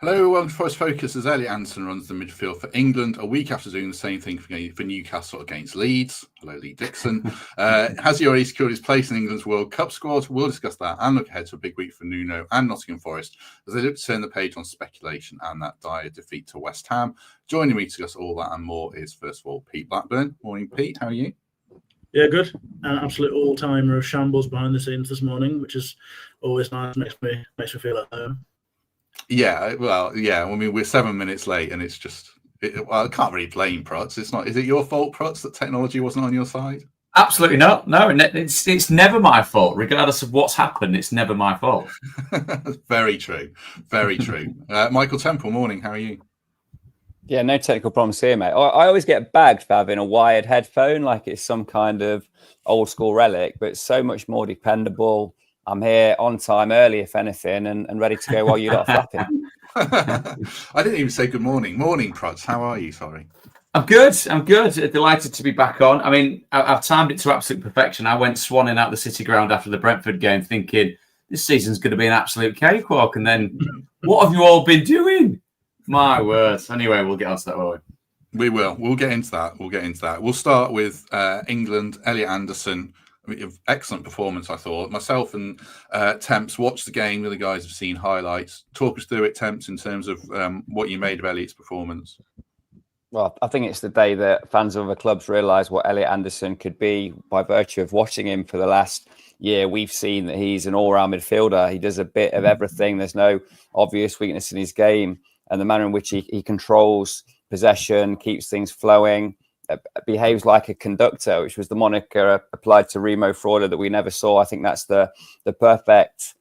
Hello, welcome to Forest Focus as Elliot Anderson runs the midfield for England a week after doing the same thing for Newcastle against Leeds. Hello, Lee Dixon. Has he already secured his place in England's World Cup squad? We'll discuss that and look ahead to a big week for Nuno and Nottingham Forest as they look to turn the page on speculation and that dire defeat to West Ham. Joining me to discuss all that and more is, first of all, Pete Blackburn. Morning, Pete. How are you? Yeah, good. An absolute all-timer of shambles behind the scenes this morning, which is always nice. Makes me feel at home. Yeah, well, yeah. I mean, we're 7 minutes late, and it's just. I can't really blame Prutz. It's not. Is it your fault, Prutz, that technology wasn't on your side? Absolutely not. No, it's never my fault, regardless of what's happened. It's never my fault. Very true. Very true. Michael Temple, morning. How are you? Yeah, no technical problems here, mate. I always get bagged for having a wired headphone, like it's some kind of old school relic, but it's so much more dependable. I'm here on time, early, if anything, and ready to go while you're not flapping. I didn't even say good morning. Morning, Prutz. How are you? Sorry. I'm good. Delighted to be back on. I mean, I've timed it to absolute perfection. I went swanning out the City ground after the Brentford game thinking this season's going to be an absolute cakewalk. And then what have you all been doing? My words. Anyway, we'll get on to that, won't we? We will. We'll get into that. We'll start with England, Elliot Anderson. I mean, excellent performance, I thought. Myself and Temps watched the game. The other guys have seen highlights. Talk us through it, Temps, in terms of what you made of Elliot's performance. Well, I think it's the day that fans of other clubs realise what Elliot Anderson could be by virtue of watching him for the last year. We've seen that he's an all-round midfielder. He does a bit of everything. There's no obvious weakness in his game. And the manner in which he controls possession, keeps things flowing, behaves like a conductor, which was the moniker applied to Remo Freuler that we never saw. I think that's the perfect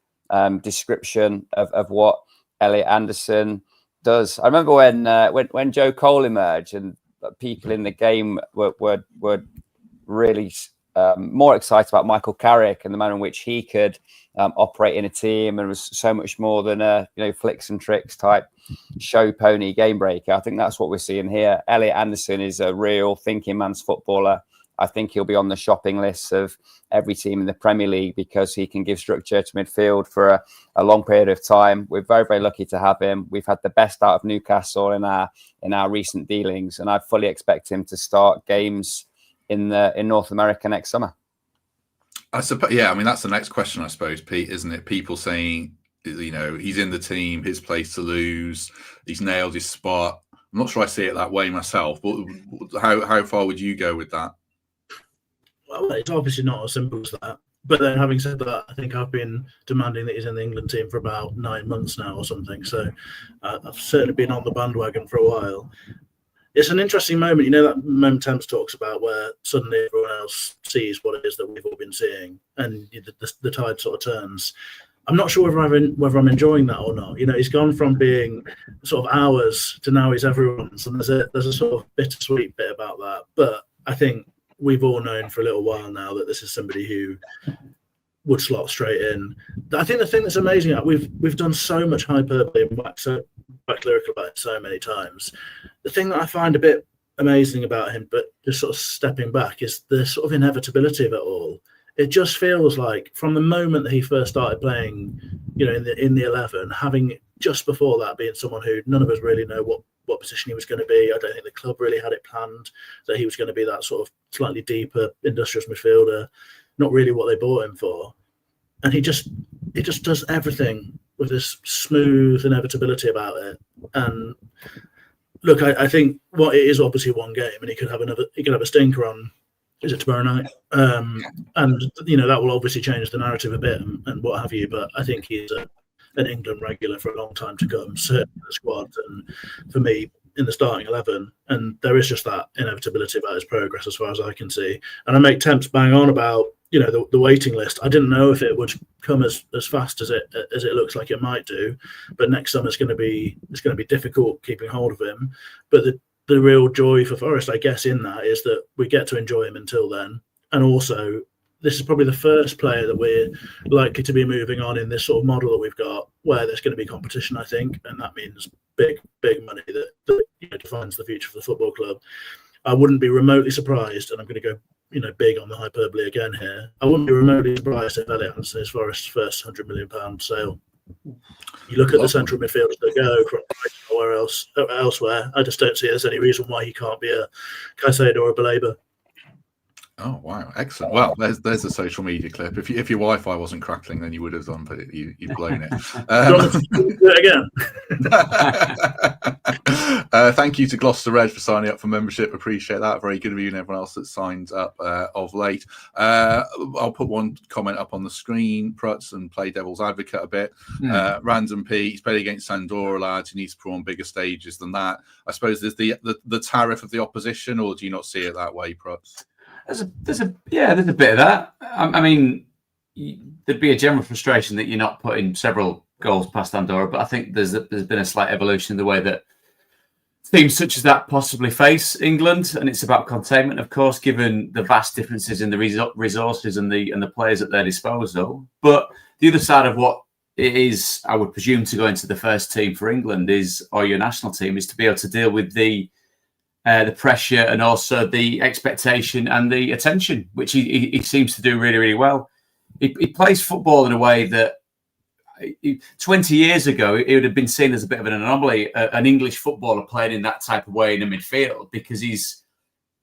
description of what Elliot Anderson does. I remember when Joe Cole emerged and people in the game were really more excited about Michael Carrick and the manner in which he could operate in a team and was so much more than a flicks and tricks type show pony game breaker. I think that's what we're seeing here. Elliot Anderson is a real thinking man's footballer. I think he'll be on the shopping lists of every team in the Premier League because he can give structure to midfield for a long period of time. We're very, very lucky to have him. We've had the best out of Newcastle in our recent dealings, and I fully expect him to start games in North America next summer. I suppose, yeah. I mean, that's the next question, I suppose, Pete, isn't it? People saying, he's in the team, his place to lose, he's nailed his spot. I'm not sure I see it that way myself, but how far would you go with that? Well, it's obviously not as simple as that. But then, having said that, I think I've been demanding that he's in the England team for about 9 months now or something. So I've certainly been on the bandwagon for a while. It's an interesting moment, that moment Temps talks about where suddenly everyone else sees what it is that we've all been seeing and the tide sort of turns. I'm not sure whether I'm enjoying that or not. He's gone from being sort of ours to now he's everyone's, and there's a sort of bittersweet bit about that. But I think we've all known for a little while now that this is somebody who would slot straight in. I think the thing that's amazing, we've done so much hyperbole and waxed lyrical about it so many times. The thing that I find a bit amazing about him, but just sort of stepping back, is the sort of inevitability of it all. It just feels like from the moment that he first started playing, in the 11, having just before that being someone who none of us really know what position he was going to be. I don't think the club really had it planned that he was going to be that sort of slightly deeper, industrious midfielder. Not really what they bought him for. And he just does everything with this smooth inevitability about it. And look, I think it is obviously one game, and he could have a stinker on. Is it tomorrow night? And that will obviously change the narrative a bit and what have you. But I think he's an England regular for a long time to come, certainly in the squad, and for me in the starting 11. And there is just that inevitability about his progress as far as I can see. And I make Temps bang on about the waiting list. I didn't know if it would come as fast as it looks like it might do, but next summer it's going to be difficult keeping hold of him. But the real joy for Forest, I guess, in that is that we get to enjoy him until then. And also, this is probably the first player that we're likely to be moving on in this sort of model that we've got, where there's going to be competition, I think, and that means big money that defines the future for the football club. I wouldn't be remotely surprised, and I'm going to go big on the hyperbole again here. I wouldn't be remotely surprised if Elliot Anderson is Forest's first £100 million sale You look at the central midfielders that go from Brighton or elsewhere. I just don't see there's any reason why he can't be a Caicedo or a Baleba. Oh wow, excellent! Well, there's a social media clip. If your Wi-Fi wasn't crackling, then you would have done, but you've blown it. Do it again. Thank you to Gloucester Red for signing up for membership. Appreciate that. Very good of you and everyone else that signed up of late. I'll put one comment up on the screen, Prutz, and play devil's advocate a bit. Random P, he's played against Andorra, lads. He needs to put on bigger stages than that. I suppose there's the tariff of the opposition, or do you not see it that way, Prutz? There's a bit of that. I mean, there'd be a general frustration that you're not putting several goals past Andorra, but I think there's been a slight evolution in the way that teams such as that possibly face England, and it's about containment, of course, given the vast differences in the resources and the players at their disposal. But the other side of what it is, I would presume, to go into the first team for England or your national team, is to be able to deal with the pressure and also the expectation and the attention, which he seems to do really, really well. He plays football in a way that 20 years ago, it would have been seen as a bit of an anomaly, an English footballer playing in that type of way in the midfield, because he's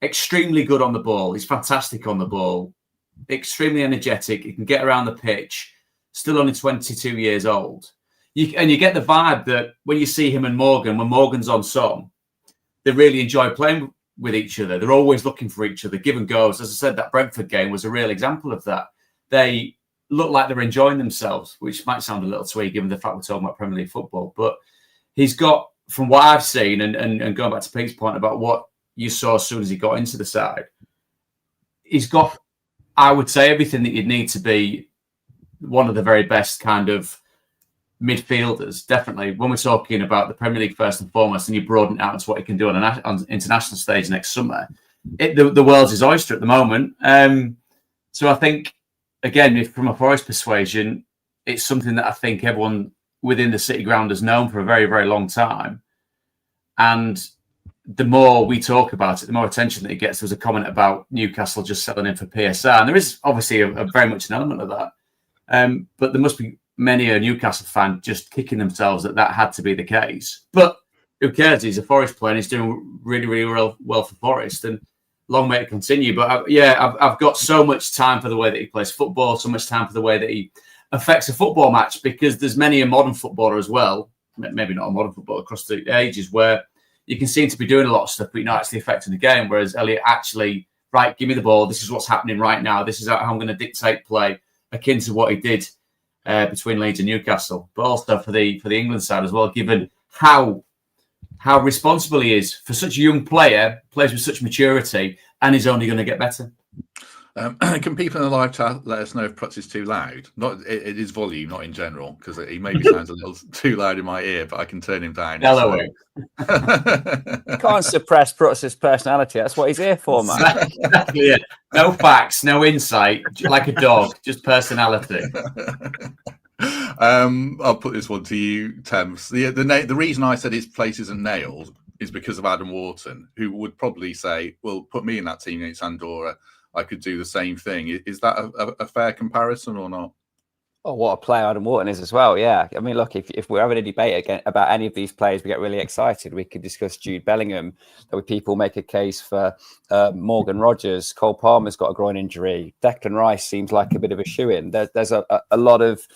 extremely good on the ball. He's fantastic on the ball, extremely energetic. He can get around the pitch, still only 22 years old. You get the vibe that when you see him and Morgan, when Morgan's on song, they really enjoy playing with each other. They're always looking for each other, give and goes. As I said, that Brentford game was a real example of that. They look like they're enjoying themselves, which might sound a little twee given the fact we're talking about Premier League football. But he's got, from what I've seen, and going back to Pete's point about what you saw as soon as he got into the side, he's got, I would say, everything that you'd need to be one of the very best kind of midfielders, definitely. When we're talking about the Premier League first and foremost, and you broaden it out to what he can do on an international stage next summer, the world's his oyster at the moment. So I think, again, from a Forest persuasion, it's something that I think everyone within the City ground has known for a very, very long time. And the more we talk about it, the more attention that it gets. There was a comment about Newcastle just selling in for PSR, and there is obviously a very much an element of that. But there must be many a Newcastle fan just kicking themselves that had to be the case. But who cares? He's a Forest player and he's doing really, really well for Forest, and long may it continue. But I've got so much time for the way that he plays football, so much time for the way that he affects a football match, because there's many a modern footballer as well, maybe not a modern footballer across the ages, where you can seem to be doing a lot of stuff, but you're not actually affecting the game. Whereas Elliot actually, right, give me the ball. This is what's happening right now. This is how I'm going to dictate play, akin to what he did between Leeds and Newcastle, but also for the England side as well, given how responsible he is for such a young player, plays with such maturity, and is only going to get better. Can people in the live chat let us know if Prutz is too loud? Not it is volume, not in general, because he maybe sounds a little too loud in my ear, but I can turn him down. You can't suppress Prutz's personality. That's what he's here for, man. Exactly it. No facts, no insight, like a dog, just personality. I'll put this one to you, Thames. The reason I said his place isn't nailed is because of Adam Wharton, who would probably say, well, put me in that team against Andorra, I could do the same thing. Is that a fair comparison or not? Oh, what a player Adam Wharton is as well. Yeah. I mean, look, if we're having a debate again about any of these players, we get really excited. We could discuss Jude Bellingham. There were people make a case for Morgan Rogers. Cole Palmer's got a groin injury. Declan Rice seems like a bit of a shoo-in. There's a lot of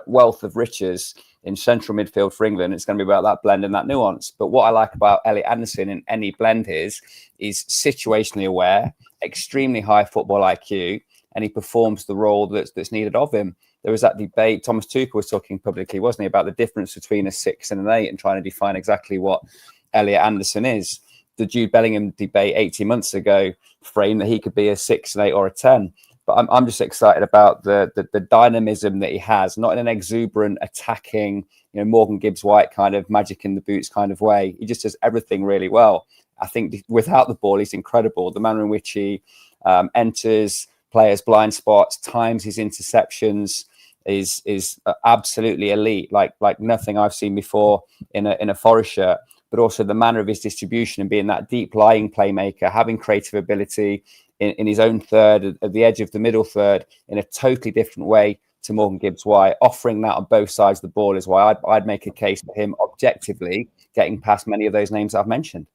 wealth of riches in central midfield for England. It's going to be about that blend and that nuance. But what I like about Elliot Anderson in any blend is situationally aware, extremely high football IQ, and he performs the role that's needed of him. There was that debate, Thomas Tuchel was talking publicly, wasn't he, about the difference between a 6 and an 8 and trying to define exactly what Elliot Anderson is. The Jude Bellingham debate 18 months ago framed that he could be a 6, an 8 or a 10. But I'm just excited about the dynamism that he has, not in an exuberant, attacking, Morgan Gibbs-White kind of magic in the boots kind of way. He just does everything really well. I think without the ball, he's incredible. The manner in which he enters players' blind spots, times his interceptions is absolutely elite, like nothing I've seen before in a Forest shirt. But also the manner of his distribution and being that deep lying playmaker, having creative ability in his own third, at the edge of the middle third, in a totally different way to Morgan Gibbs-White. Offering that on both sides of the ball is why I'd make a case for him objectively getting past many of those names I've mentioned.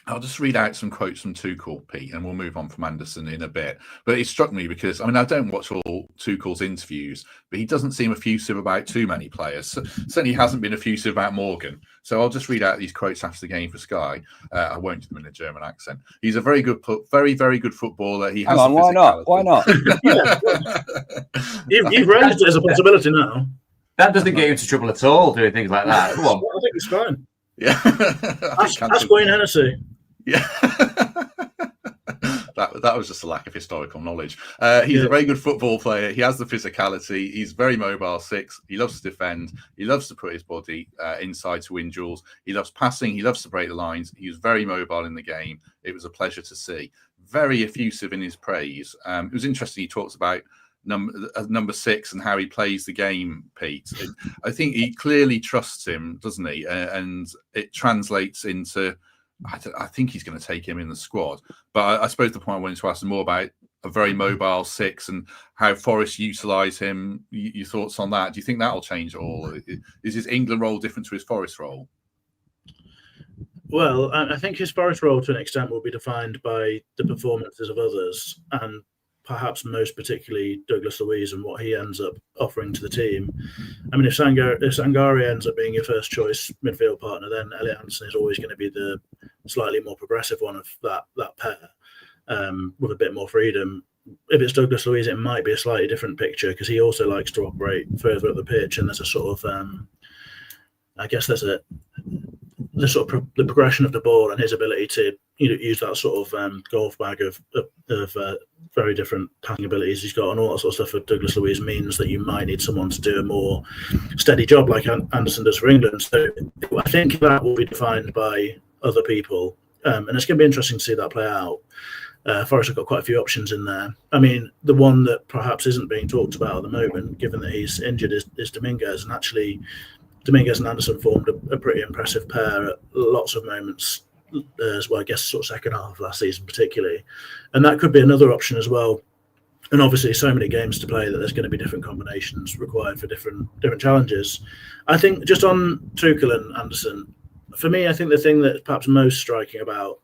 I'll just read out some quotes from Tuchel, Pete, and we'll move on from Anderson in a bit. But it struck me because, I mean, I don't watch all Tuchel's interviews, but he doesn't seem effusive about too many players. Certainly hasn't been effusive about Morgan. So I'll just read out these quotes after the game for Sky. I won't do them in a German accent. He's a very good, very good footballer. He has. Hang on, why not? Why not? You've raised it as a possibility now. That doesn't get you into trouble at all, doing things like that. Come on. I think it's fine. Yeah. Ask Wayne Hennessy. Yeah. that was just a lack of historical knowledge. He's a very good football player. He has the physicality. He's very mobile 6. He loves to defend. He loves to put his body inside to win duels. He loves passing. He loves to break the lines. He was very mobile in the game. It was a pleasure to see. Very effusive in his praise. It was interesting. He talks about number 6 and how he plays the game, Pete. I think he clearly trusts him, doesn't he? And it translates into, I think he's going to take him in the squad. But I suppose the point I wanted to ask more about a very mobile 6 and how Forest utilise him. Your thoughts on that? Do you think that'll change at all? Is his England role different to his Forest role? Well, I think his Forest role to an extent will be defined by the performances of others, and perhaps most particularly Douglas Luiz and what he ends up offering to the team. I mean, if Sangare ends up being your first choice midfield partner, then Elliot Anderson is always going to be the slightly more progressive one of that pair, with a bit more freedom. If it's Douglas Luiz, it might be a slightly different picture because he also likes to operate further up the pitch, and there's a sort of, I guess there's the progression of the ball and his ability to use that sort of golf bag of very different passing abilities he's got and all that sort of stuff for Douglas Luiz means that you might need someone to do a more steady job like Anderson does for England. So I think that will be defined by other people, and it's going to be interesting to see that play out. Forest have got quite a few options in there. I mean, the one that perhaps isn't being talked about at the moment, given that he's injured, is Dominguez, and actually Dominguez and Anderson formed a pretty impressive pair at lots of moments as well, I guess sort of second half of last season particularly. And that could be another option as well. And obviously so many games to play that there's going to be different combinations required for different challenges. I think just on Tuchel and Anderson, for me, I think the thing that's perhaps most striking about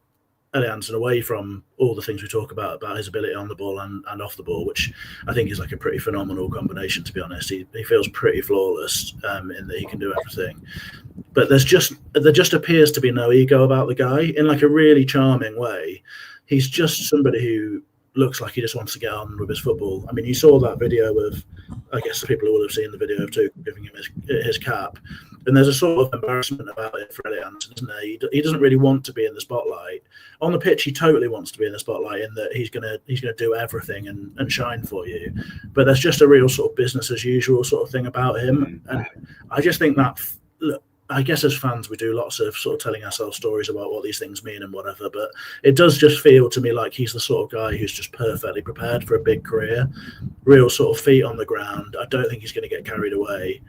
Elliot Anderson, away from all the things we talk about his ability on the ball and off the ball, which I think is like a pretty phenomenal combination, to be honest. He feels pretty flawless in that he can do everything. But there just appears to be no ego about the guy in like a really charming way. He's just somebody who looks like he just wants to get on with his football. I mean, you saw that video of, I guess the people who will have seen the video of Tuchel giving him his cap. And there's a sort of embarrassment about it for Elliot Anderson, isn't there? He doesn't really want to be in the spotlight. On the pitch, he totally wants to be in the spotlight in that he's gonna do everything and shine for you. But there's just a real sort of business as usual sort of thing about him. And I just think that, look, I guess as fans, we do lots of sort of telling ourselves stories about what these things mean and whatever, but it does just feel to me like he's the sort of guy who's just perfectly prepared for a big career, real sort of feet on the ground. I don't think he's going to get carried away.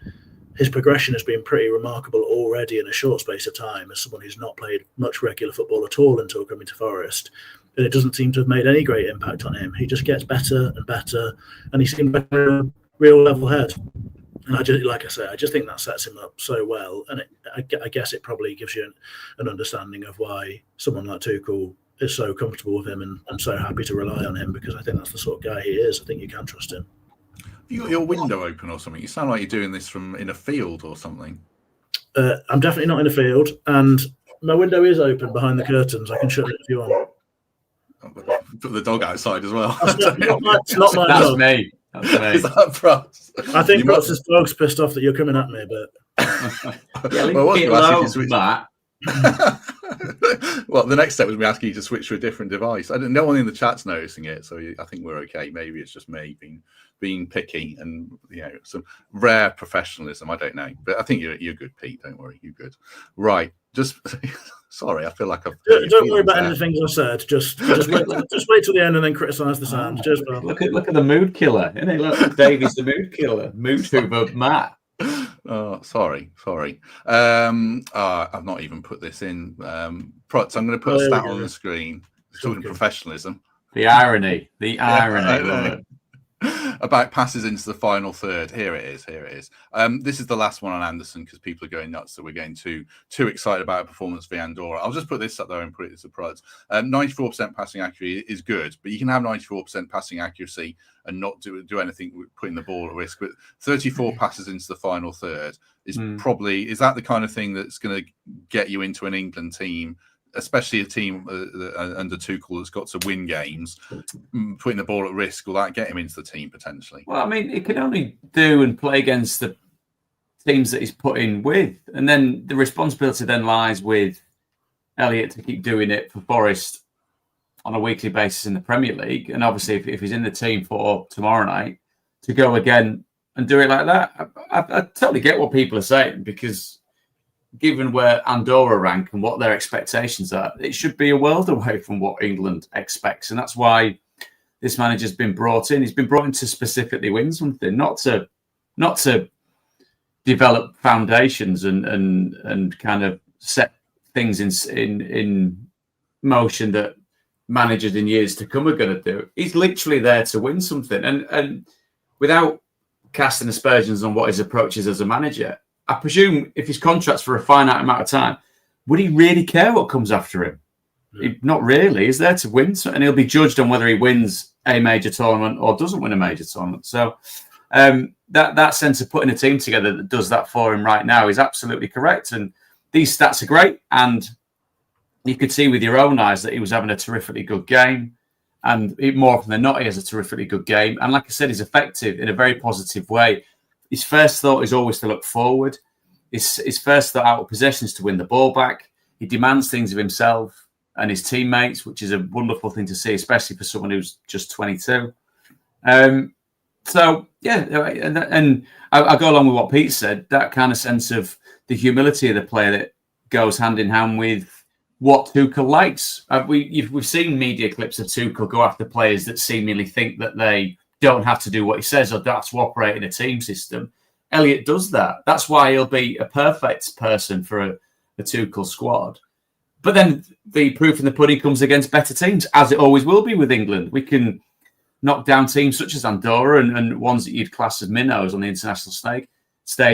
His progression has been pretty remarkable already in a short space of time as someone who's not played much regular football at all until coming to Forest. And it doesn't seem to have made any great impact on him. He just gets better and better, and he seems like a real level head. And I just think that sets him up so well. And I guess it probably gives you an understanding of why someone like Tuchel is so comfortable with him and so happy to rely on him, because I think that's the sort of guy he is. I think you can trust him. You got your window open or something? You sound like you're doing this from in a field or something. I'm definitely not in a field, and my window is open behind the curtains. I can shut it if you want. Put the dog outside as well. That's not my That's dog. me. That's me. Is that Prutz? I think Prutz's dog's pissed off that you're coming at me, but Yeah, well, leave it alone, Matt. Well, the next step was me asking you to switch to a different device. No one in the chat's noticing it, so I think we're okay. Maybe it's just me being picky and some rare professionalism. I don't know, but I think you're good, Pete. Don't worry, you're good. Right, just sorry. I feel like I've. Don't worry about any of the things I said. Just wait till the end and then criticise the sound. Cheers, pal. Look at the mood killer, isn't he? Look, Davies the mood killer, mood hoover, Matt. Oh, sorry. I've not even put this in. Prutz, I'm going to put a stat on the screen. Talking professionalism. The irony. about passes into the final third. Here it is. This is the last one on Anderson because people are going nuts that we're getting too excited about a performance for Andorra. I'll just put this up there and put it as a product. 94% passing accuracy is good, but you can have 94% passing accuracy and not do anything with putting the ball at risk. But 34 passes into the final third is probably, is that the kind of thing that's going to get you into an England team, especially a team under Tuchel that's got to win games? Putting the ball at risk, will that get him into the team potentially? Well, I mean, it can only do and play against the teams that he's put in with. And then the responsibility then lies with Elliot to keep doing it for Forest on a weekly basis in the Premier League. And obviously, if he's in the team for tomorrow night, to go again and do it like that. I totally get what people are saying, because given where Andorra rank and what their expectations are, it should be a world away from what England expects. And that's why this manager's been brought in. He's been brought in to specifically win something, not to develop foundations and kind of set things in motion that managers in years to come are going to do. He's literally there to win something. And without casting aspersions on what his approach is as a manager, I presume if his contract's for a finite amount of time, would he really care what comes after him? Not really. He's there to win, and he'll be judged on whether he wins a major tournament or doesn't win a major tournament. So that sense of putting a team together that does that for him right now is absolutely correct. And these stats are great. And you could see with your own eyes that he was having a terrifically good game. And more often than not, he has a terrifically good game. And like I said, he's effective in a very positive way. His first thought is always to look forward. His first thought out of possession is to win the ball back. He demands things of himself and his teammates, which is a wonderful thing to see, especially for someone who's just 22. So, yeah, and I go along with what Pete said, that kind of sense of the humility of the player that goes hand in hand with what Tuchel likes. We've seen media clips of Tuchel go after players that seemingly think that they don't have to do what he says or don't have to operate in a team system. Elliot does that. That's why he'll be a perfect person for a Tuchel squad. But then the proof in the pudding comes against better teams, as it always will be with England. We can knock down teams such as Andorra and ones that you'd class as minnows on the international stage.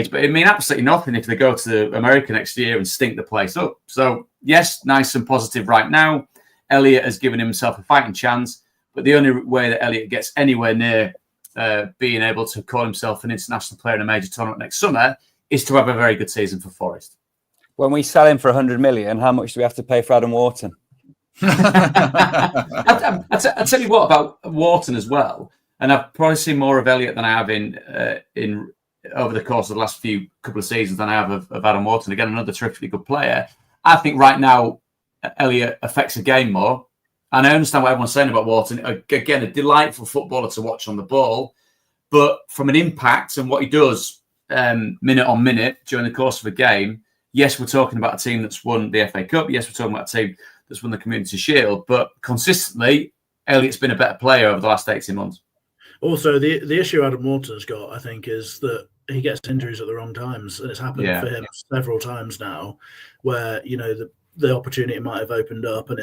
But it mean absolutely nothing if they go to America next year and stink the place up. So, yes, nice and positive right now. Elliot has given himself a fighting chance. But the only way that Elliot gets anywhere near being able to call himself an international player in a major tournament next summer is to have a very good season for Forest. When we sell him for 100 million, how much do we have to pay for Adam Wharton? I tell you what about Wharton as well, and I've probably seen more of Elliot than I have in over the course of the last couple of seasons than I have of Adam Wharton. Again, another terrifically good player. I think right now Elliot affects the game more. And I understand what everyone's saying about Wharton. Again, a delightful footballer to watch on the ball. But from an impact and what he does minute on minute during the course of a game, yes, we're talking about a team that's won the FA Cup. Yes, we're talking about a team that's won the Community Shield. But consistently, Elliot's been a better player over the last 18 months. Also, the issue Adam Wharton's got, I think, is that he gets injuries at the wrong times. And it's happened for him several times now where, you know, the opportunity might have opened up and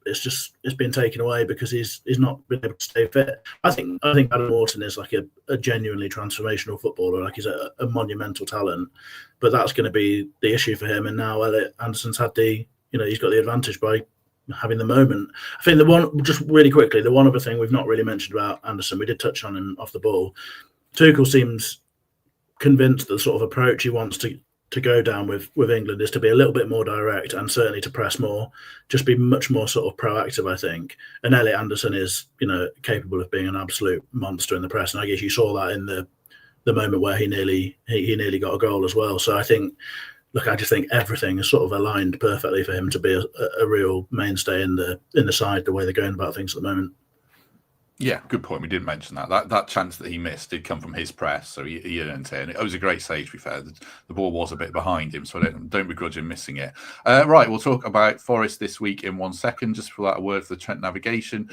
it's been taken away because he's not been able to stay fit. I think Adam Wharton is like a genuinely transformational footballer. Like he's a monumental talent, but that's going to be the issue for him. And now Elliot Anderson's had he's got the advantage by having the moment. I think the one other thing we've not really mentioned about Anderson, we did touch on him off the ball. Tuchel seems convinced that the sort of approach he wants to go down with England is to be a little bit more direct and certainly to press more, just be much more sort of proactive, I think. And Elliot Anderson is, capable of being an absolute monster in the press. And I guess you saw that in the moment where he nearly got a goal as well. So I just think everything is sort of aligned perfectly for him to be a real mainstay in the side, the way they're going about things at the moment. Yeah, good point. We didn't mention that chance that he missed did come from his press, so he earned it. And it was a great save, to be fair. The ball was a bit behind him, so I don't begrudge him missing it. Right, we'll talk about Forest this week in 1 second. Just for that, a word for the Trent navigation.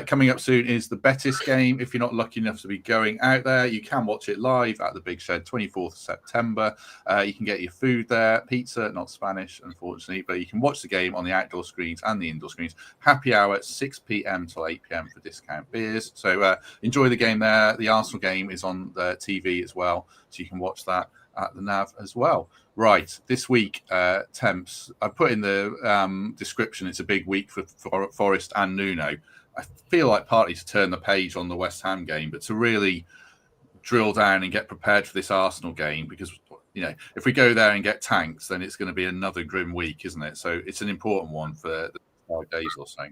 Coming up soon is the Betis game. If you're not lucky enough to be going out there, you can watch it live at the Big Shed, 24th of September. You can get your food there, pizza, not Spanish, unfortunately, but you can watch the game on the outdoor screens and the indoor screens. Happy hour, 6 p.m. till 8 p.m. for discount beers. Cheers. So enjoy the game there. The Arsenal game is on the TV as well, so you can watch that at the NAV as well. Right, this week, Temps, I put in the description, it's a big week for Forest and Nuno. I feel like partly to turn the page on the West Ham game, but to really drill down and get prepared for this Arsenal game, because if we go there and get tanks, then it's going to be another grim week, isn't it? So it's an important one for the 5 days or so.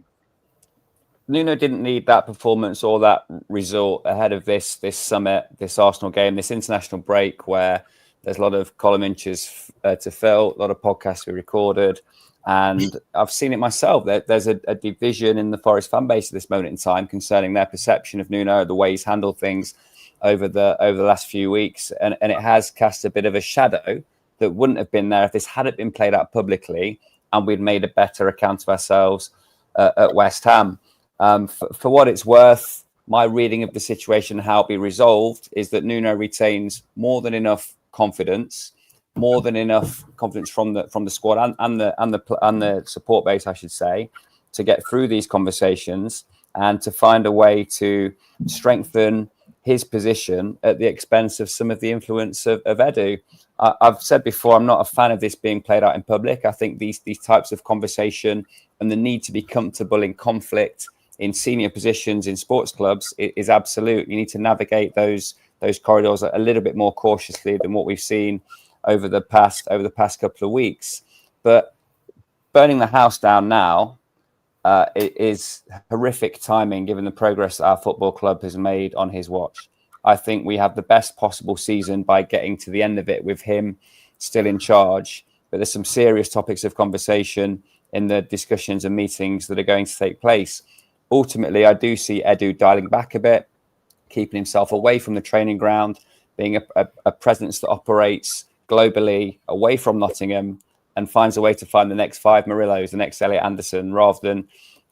Nuno didn't need that performance or that result ahead of this summit, this Arsenal game, this international break where there's a lot of column inches to fill, a lot of podcasts we recorded. And I've seen it myself. There's a division in the Forest fan base at this moment in time concerning their perception of Nuno, the way he's handled things over the last few weeks. And it has cast a bit of a shadow that wouldn't have been there if this hadn't been played out publicly and we'd made a better account of ourselves at West Ham. For what it's worth, my reading of the situation, how it be resolved, is that Nuno retains more than enough confidence from the squad and the support base, I should say, to get through these conversations and to find a way to strengthen his position at the expense of some of the influence of Edu. I've said before, I'm not a fan of this being played out in public. I think these types of conversation and the need to be comfortable in conflict in senior positions in sports clubs is absolute. You need to navigate those corridors a little bit more cautiously than what we've seen over the past couple of weeks. But burning the house down now it is horrific timing given the progress that our football club has made on his watch. I think we have the best possible season by getting to the end of it with him still in charge. But there's some serious topics of conversation in the discussions and meetings that are going to take place. Ultimately, I do see Edu dialing back a bit, keeping himself away from the training ground, being a presence that operates globally away from Nottingham and finds a way to find the next 5 Murillos, the next Elliot Anderson, rather than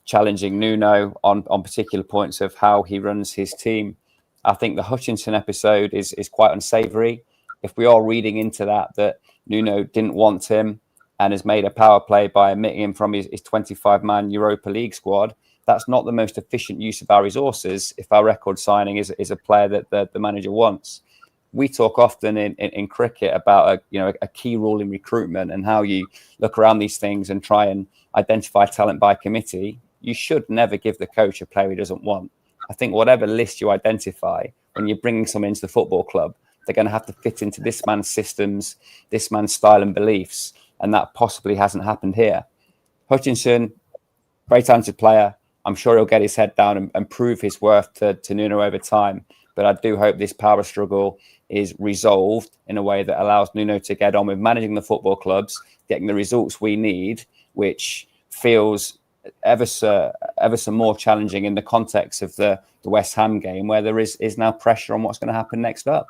challenging Nuno on particular points of how he runs his team. I think the Hutchinson episode is quite unsavoury. If we are reading into that Nuno didn't want him and has made a power play by omitting him from his 25-man Europa League squad, that's not the most efficient use of our resources if our record signing is a player that the manager wants. We talk often in cricket about a key rule in recruitment and how you look around these things and try and identify talent by committee. You should never give the coach a player he doesn't want. I think whatever list you identify, when you're bringing someone into the football club, they're going to have to fit into this man's systems, this man's style and beliefs, and that possibly hasn't happened here. Hutchinson, very talented player. I'm sure he'll get his head down and prove his worth to Nuno over time. But I do hope this power struggle is resolved in a way that allows Nuno to get on with managing the football clubs, getting the results we need, which feels ever so more challenging in the context of the West Ham game, where there is now pressure on what's going to happen next up.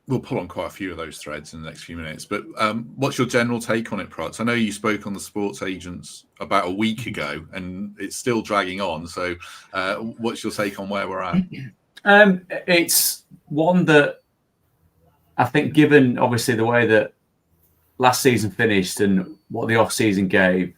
We'll pull on quite a few of those threads in the next few minutes. But what's your general take on it, Prutz? I know you spoke on the Sports Agents about a week ago, and it's still dragging on. So what's your take on where we're at? It's one that I think, given obviously the way that last season finished and what the off-season gave,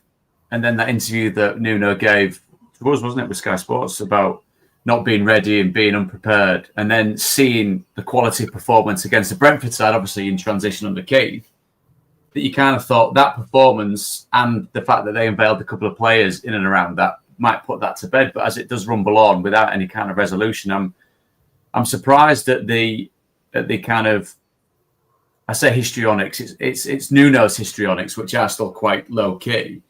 and then that interview that Nuno gave to us, wasn't it, with Sky Sports, about not being ready and being unprepared, and then seeing the quality performance against the Brentford side, obviously in transition under Keith, that you kind of thought that performance and the fact that they unveiled a couple of players in and around that might put that to bed. But as it does rumble on without any kind of resolution, I'm surprised at the kind of, I say histrionics, it's Nuno's histrionics, which are still quite low key,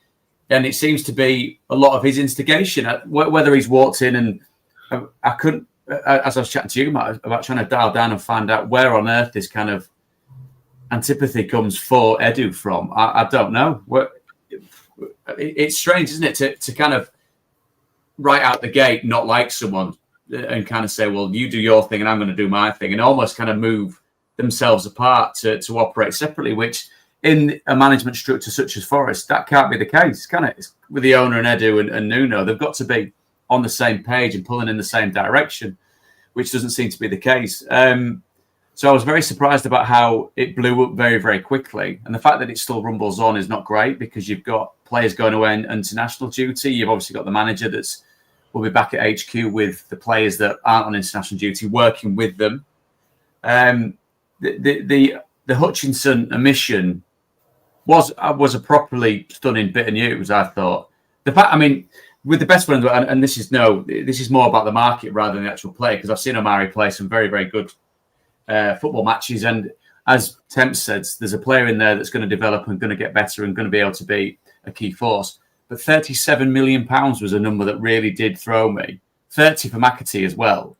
and it seems to be a lot of his instigation. Whether he's walked in and I couldn't, as I was chatting to you about trying to dial down and find out where on earth this kind of antipathy comes for Edu from. I don't know. It's strange, isn't it, to kind of right out the gate not like someone and kind of say, well, you do your thing and I'm going to do my thing, and almost kind of move themselves apart to operate separately, which in a management structure such as Forest, that can't be the case, can it? It's with the owner and Edu and Nuno, they've got to be on the same page and pulling in the same direction, which doesn't seem to be the case. So I was very surprised about how it blew up very, very quickly. And the fact that it still rumbles on is not great, because you've got players going away on international duty. You've obviously got the manager that's will be back at HQ with the players that aren't on international duty, working with them. The Hutchinson omission was a properly stunning bit of news, I thought. The fact, I mean, with the best ones, and this is more about the market rather than the actual play, because I've seen Omari play some very, very good football matches, and as Temps says, there's a player in there that's going to develop and going to get better and going to be able to be a key force. But £37 million was a number that really did throw me. 30 for McAtee as well.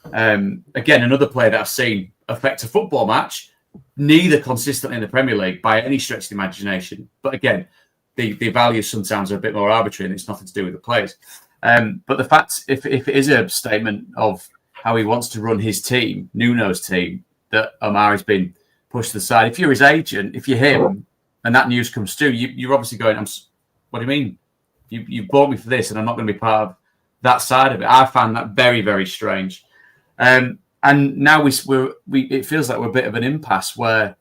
Again, another player that I've seen affect a football match, neither consistently in the Premier League by any stretch of the imagination. But again, the values sometimes are a bit more arbitrary and it's nothing to do with the players. But the fact, if it is a statement of how he wants to run his team, Nuno's team, that Omari's been pushed to the side, if you're his agent, if you're him, and that news comes through, you're obviously going, what do you mean? You bought me for this and I'm not going to be part of that side of it. I found that very, very strange. And now it feels like we're a bit of an impasse where,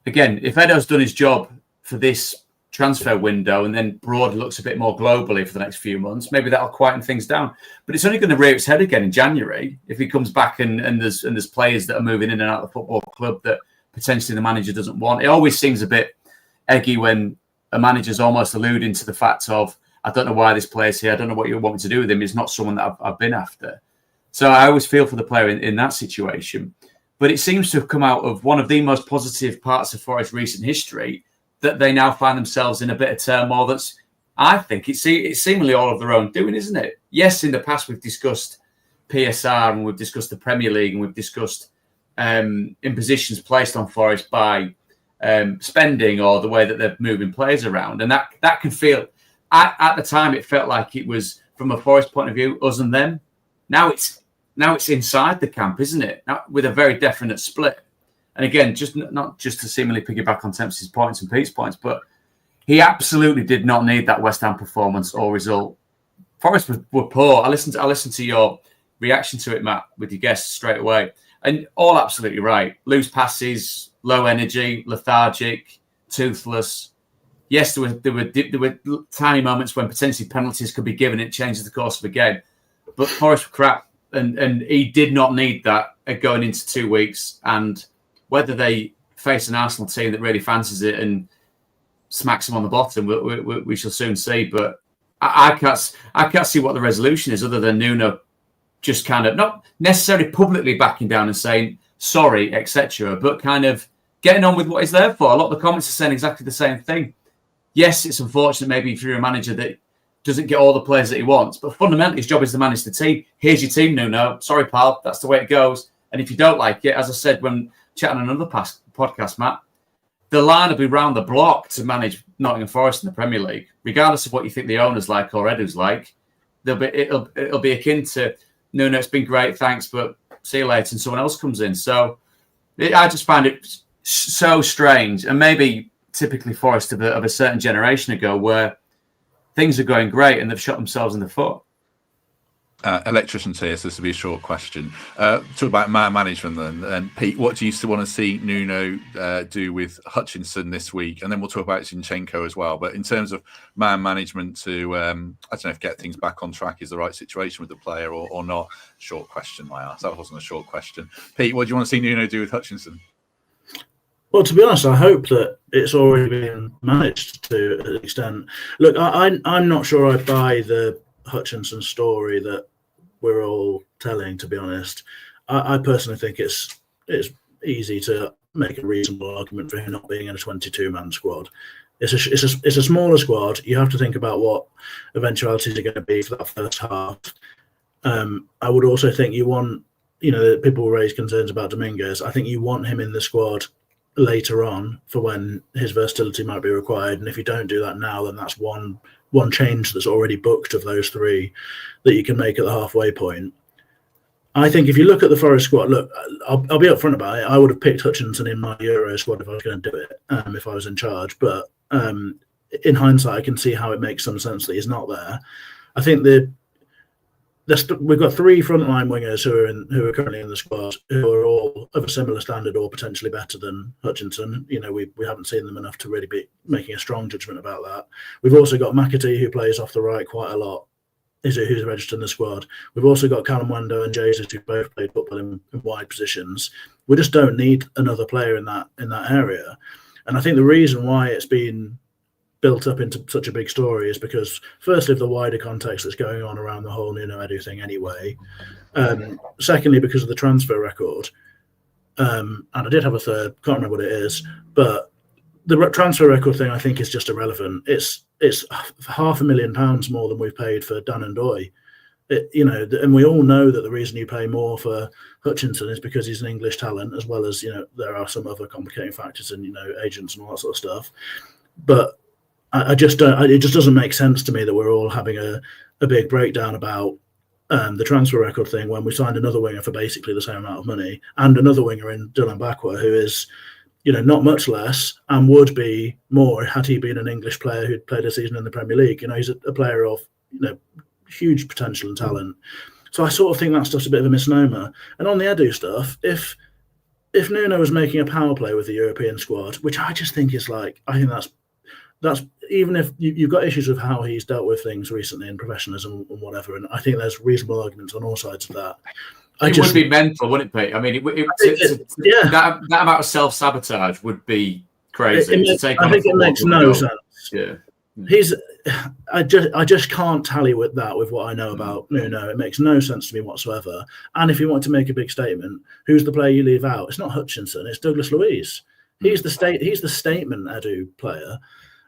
again, if Edo's done his job for this transfer window and then broadly looks a bit more globally for the next few months, maybe that'll quieten things down. But it's only going to rear its head again in January if he comes back and there's players that are moving in and out of the football club that potentially the manager doesn't want. It always seems a bit eggy when a manager's almost alluding to the fact of, I don't know why this player's here, I don't know what you want me to do with him. He's not someone that I've been after. So I always feel for the player in that situation. But it seems to have come out of one of the most positive parts of Forest's recent history, that they now find themselves in a bit of turmoil that's, I think, it's seemingly all of their own doing, isn't it? Yes, in the past we've discussed PSR and we've discussed the Premier League and we've discussed impositions placed on Forest by spending or the way that they're moving players around. And that can feel, at the time, it felt like it was, from a Forest point of view, us and them. Now it's inside the camp, isn't it? Now, with a very definite split. And again, not just to seemingly piggyback on Temps's points and Pete's points, but he absolutely did not need that West Ham performance or result. Forest were poor. I listened to your reaction to it, Matt, with your guests straight away. And all absolutely right. Loose passes, low energy, lethargic, toothless. Yes, there were tiny moments when potentially penalties could be given. It changes the course of a game. But Forest were crap. And he did not need that going into 2 weeks. And whether they face an Arsenal team that really fancies it and smacks them on the bottom, we shall soon see. But I can't see what the resolution is other than Nuno just kind of not necessarily publicly backing down and saying sorry, etc., but kind of getting on with what he's there for. A lot of the comments are saying exactly the same thing. Yes, it's unfortunate maybe if you're a manager that doesn't get all the players that he wants, but fundamentally his job is to manage the team. Here's your team, Nuno. Sorry, pal, that's the way it goes. And if you don't like it, as I said when chatting on another podcast, Matt, the line will be round the block to manage Nottingham Forest in the Premier League, regardless of what you think the owner's like or Edu's like. It'll be akin to, Nuno, it's been great, thanks, but see you later, and someone else comes in. So I just find it so strange, and maybe typically Forest of a certain generation ago where things are going great and they've shot themselves in the foot. Electricians here, so this will be a short question. Talk about man management then. And Pete, what do you still want to see Nuno do with Hutchinson this week? And then we'll talk about Zinchenko as well. But in terms of man management to, I don't know if get things back on track is the right situation with the player or not. Short question, my ass. That wasn't a short question. Pete, what do you want to see Nuno do with Hutchinson? Well, to be honest, I hope that it's already been managed to an extent. Look, I'm not sure I buy the Hutchinson story that we're all telling, to be honest. I personally think it's easy to make a reasonable argument for him not being in a 22-man squad. It's a smaller squad. You have to think about what eventualities are going to be for that first half. I would also think you want, people raise concerns about Dominguez. I think you want him in the squad later on for when his versatility might be required. And if you don't do that now, then that's one change that's already booked of those three that you can make at the halfway point. I think if you look at the Forest squad, look, I'll be upfront about it. I would have picked Hutchinson in my Euro squad if I was going to do it, if I was in charge. But in hindsight, I can see how it makes some sense that he's not there. I think we've got three frontline wingers who are currently in the squad who are all of a similar standard or potentially better than Hutchinson. We haven't seen them enough to really be making a strong judgment about that. We've also got McAtee, who plays off the right quite a lot. who's registered in the squad. We've also got Callum Wendo and Jesus, who both played football in wide positions. We just don't need another player in that area. And I think the reason why it's been built up into such a big story is because, firstly, of the wider context that's going on around the whole Nuno Edu thing anyway. Secondly, because of the transfer record. And I did have a third, can't remember what it is, but the transfer record thing I think is just irrelevant. It's £500,000 more than we've paid for Dan and Doy. And we all know that the reason you pay more for Hutchinson is because he's an English talent, as well as, there are some other complicating factors and, agents and all that sort of stuff. But I just don't. It just doesn't make sense to me that we're all having a big breakdown about the transfer record thing when we signed another winger for basically the same amount of money, and another winger in Dylan Bakwa, who is, not much less and would be more had he been an English player who'd played a season in the Premier League. He's a player of huge potential and talent. So I sort of think that stuff's a bit of a misnomer. And on the Edu stuff, if Nuno was making a power play with the European squad, which I just think is I think that's even if you've got issues with how he's dealt with things recently in professionalism and whatever, and I think there's reasonable arguments on all sides of that. It would be mental, wouldn't it, Pete? I mean, that amount of self-sabotage would be crazy. I think it makes no sense. Yeah. I just can't tally with what I know about Nuno. It makes no sense to me whatsoever. And if you want to make a big statement, who's the player you leave out? It's not Hutchinson. It's Douglas Luiz. He's the statement Edu player,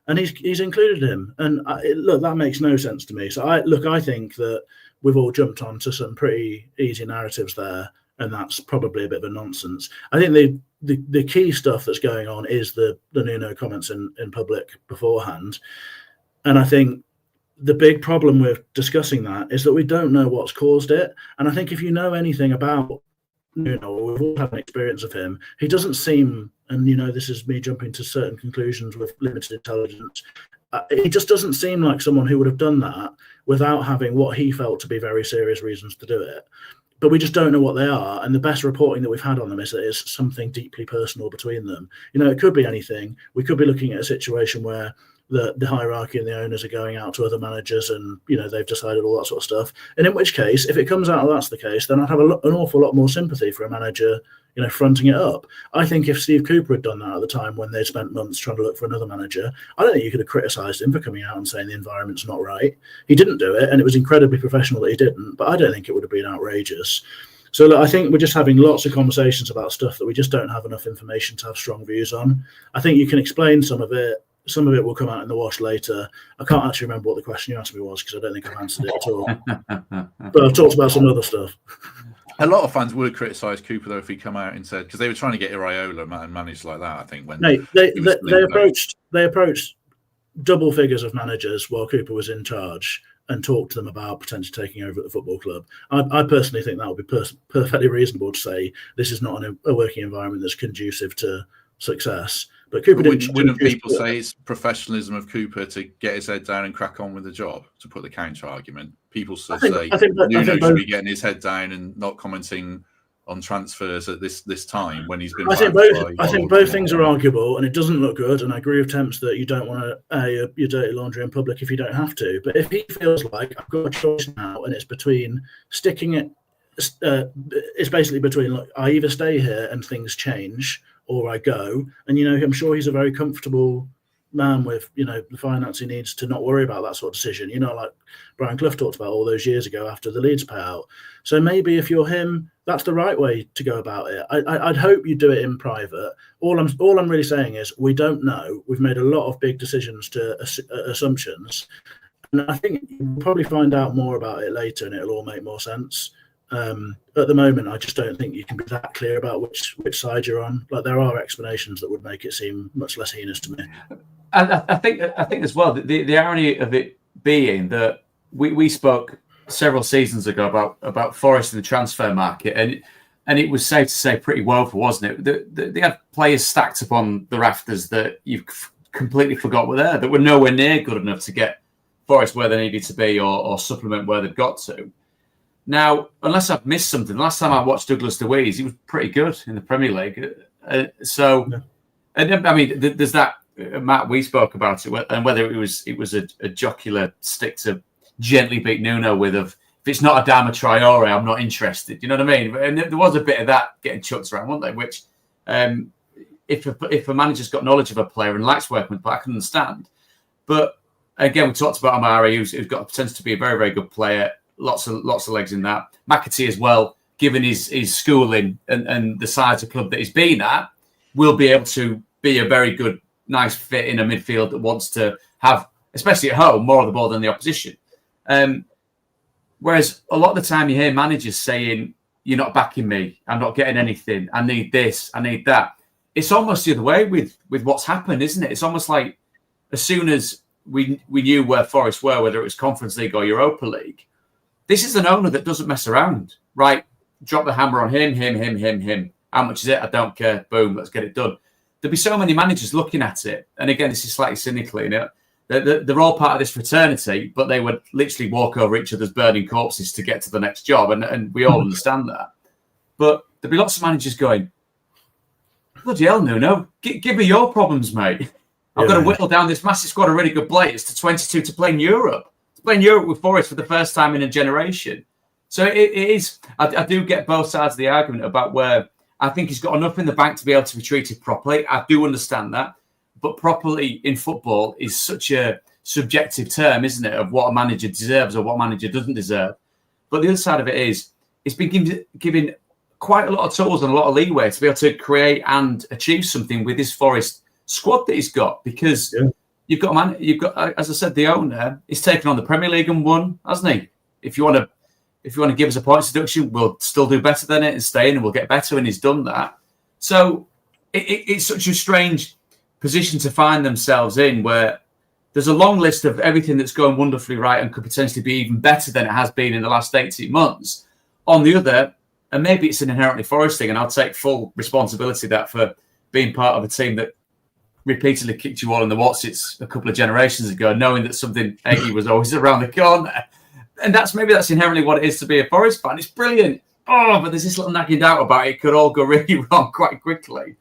and he's included him. And look, that makes no sense to me. So I think that we've all jumped onto some pretty easy narratives there, and that's probably a bit of a nonsense. I think the key stuff that's going on is the Nuno comments in public beforehand. And I think the big problem with discussing that is that we don't know what's caused it. And I think if you know anything about Nuno, we've all had an experience of him, he doesn't seem, and this is me jumping to certain conclusions with limited intelligence, he just doesn't seem like someone who would have done that without having what he felt to be very serious reasons to do it. But we just don't know what they are. And the best reporting that we've had on them is that it's something deeply personal between them. It could be anything. We could be looking at a situation where the hierarchy and the owners are going out to other managers and, they've decided all that sort of stuff. And in which case, if it comes out that's the case, then I'd have an awful lot more sympathy for a manager, fronting it up. I think if Steve Cooper had done that at the time when they spent months trying to look for another manager, I don't think you could have criticised him for coming out and saying the environment's not right. He didn't do it, and it was incredibly professional that he didn't, but I don't think it would have been outrageous. So look, I think we're just having lots of conversations about stuff that we just don't have enough information to have strong views on. I think you can explain some of it. Some of it will come out in the wash later. I can't actually remember what the question you asked me was because I don't think I've answered it at all. But I've talked about some other stuff. A lot of fans would criticise Cooper though if he come out and said, because they were trying to get Iraola and managed like that. I think when they approached double figures of managers while Cooper was in charge and talked to them about potentially taking over at the football club. I personally think that would be perfectly reasonable to say this is not a working environment that's conducive to success. But Cooper wouldn't people say it's professionalism of Cooper to get his head down and crack on with the job, to put the counter argument? People say Nuno should be getting his head down and not commenting on transfers at this time when he's been. I think both things are arguable, and it doesn't look good. And I agree with Temps that you don't want to air your dirty laundry in public if you don't have to. But if he feels like I've got a choice now, and it's between sticking it, it's basically between look, I either stay here and things change, or I go. And I'm sure he's a very comfortable man with the finance he needs to not worry about that sort of decision. Like Brian Clough talked about all those years ago after the Leeds payout. So maybe if you're him, that's the right way to go about it. I'd hope you do it in private. All I'm really saying is we don't know. We've made a lot of big decisions to assumptions, and I think we'll probably find out more about it later, and it'll all make more sense. At the moment, I just don't think you can be that clear about which side you're on. Like there are explanations that would make it seem much less heinous to me. And I think as well the irony of it being that we spoke several seasons ago about Forest in the transfer market, and it was safe to say pretty woeful, wasn't it? They had players stacked up on the rafters that you've completely forgot were there, that were nowhere near good enough to get Forest where they needed to be or supplement where they've got to. Now, unless I've missed something, last time I watched Douglas Davies, he was pretty good in the Premier League. And I mean, there's that, Matt, we spoke about it, and whether it was a jocular stick to gently beat Nuno with of, if it's not Adama Traore, I'm not interested. You know what I mean? And there was a bit of that getting chucked around, wasn't there? Which, if a manager's got knowledge of a player and likes working with, but I can understand. But again, we talked about Amari, who's got the potential to be a very, very good player. Lots of legs in that. McAtee as well, given his schooling and the size of club that he's been at, will be able to be a very good, nice fit in a midfield that wants to have, especially at home, more of the ball than the opposition. Whereas a lot of the time you hear managers saying, you're not backing me, I'm not getting anything, I need this, I need that. It's almost the other way with what's happened, isn't it? It's almost like as soon as we knew where Forest were, whether it was Conference League or Europa League, this is an owner that doesn't mess around. Right, drop the hammer on him. How much is it? I don't care. Boom, let's get it done. There'd be so many managers looking at it. And again, this is slightly cynical, you know. They're all part of this fraternity, but they would literally walk over each other's burning corpses to get to the next job. And we all understand that. But there'd be lots of managers going, bloody hell, Nuno, give me your problems, mate. I've got to whittle down this massive squad of really good players to 22 to play in Europe. To play in Europe with Forest for the first time in a generation. So it is, I do get both sides of the argument about where I think he's got enough in the bank to be able to be treated properly. I do understand that. But properly in football is such a subjective term, isn't it, of what a manager deserves or what a manager doesn't deserve. But the other side of it is, it's been given quite a lot of tools and a lot of leeway to be able to create and achieve something with this Forest squad that he's got. Because you've got, as I said, the owner is taken on the Premier League and won, hasn't he? If you want to give us a points deduction, we'll still do better than it and stay in and we'll get better, and he's done that. So it's such a strange position to find themselves in, where there's a long list of everything that's going wonderfully right and could potentially be even better than it has been in the last 18 months. On the other, and maybe it's an inherently Forest thing, and I'll take full responsibility of that for being part of a team that repeatedly kicked you all in the Watsits a couple of generations ago, knowing that something eggy was always around the corner. And that's inherently what it is to be a Forest fan. It's brilliant. Oh, but there's this little nagging doubt about it. It could all go really wrong quite quickly.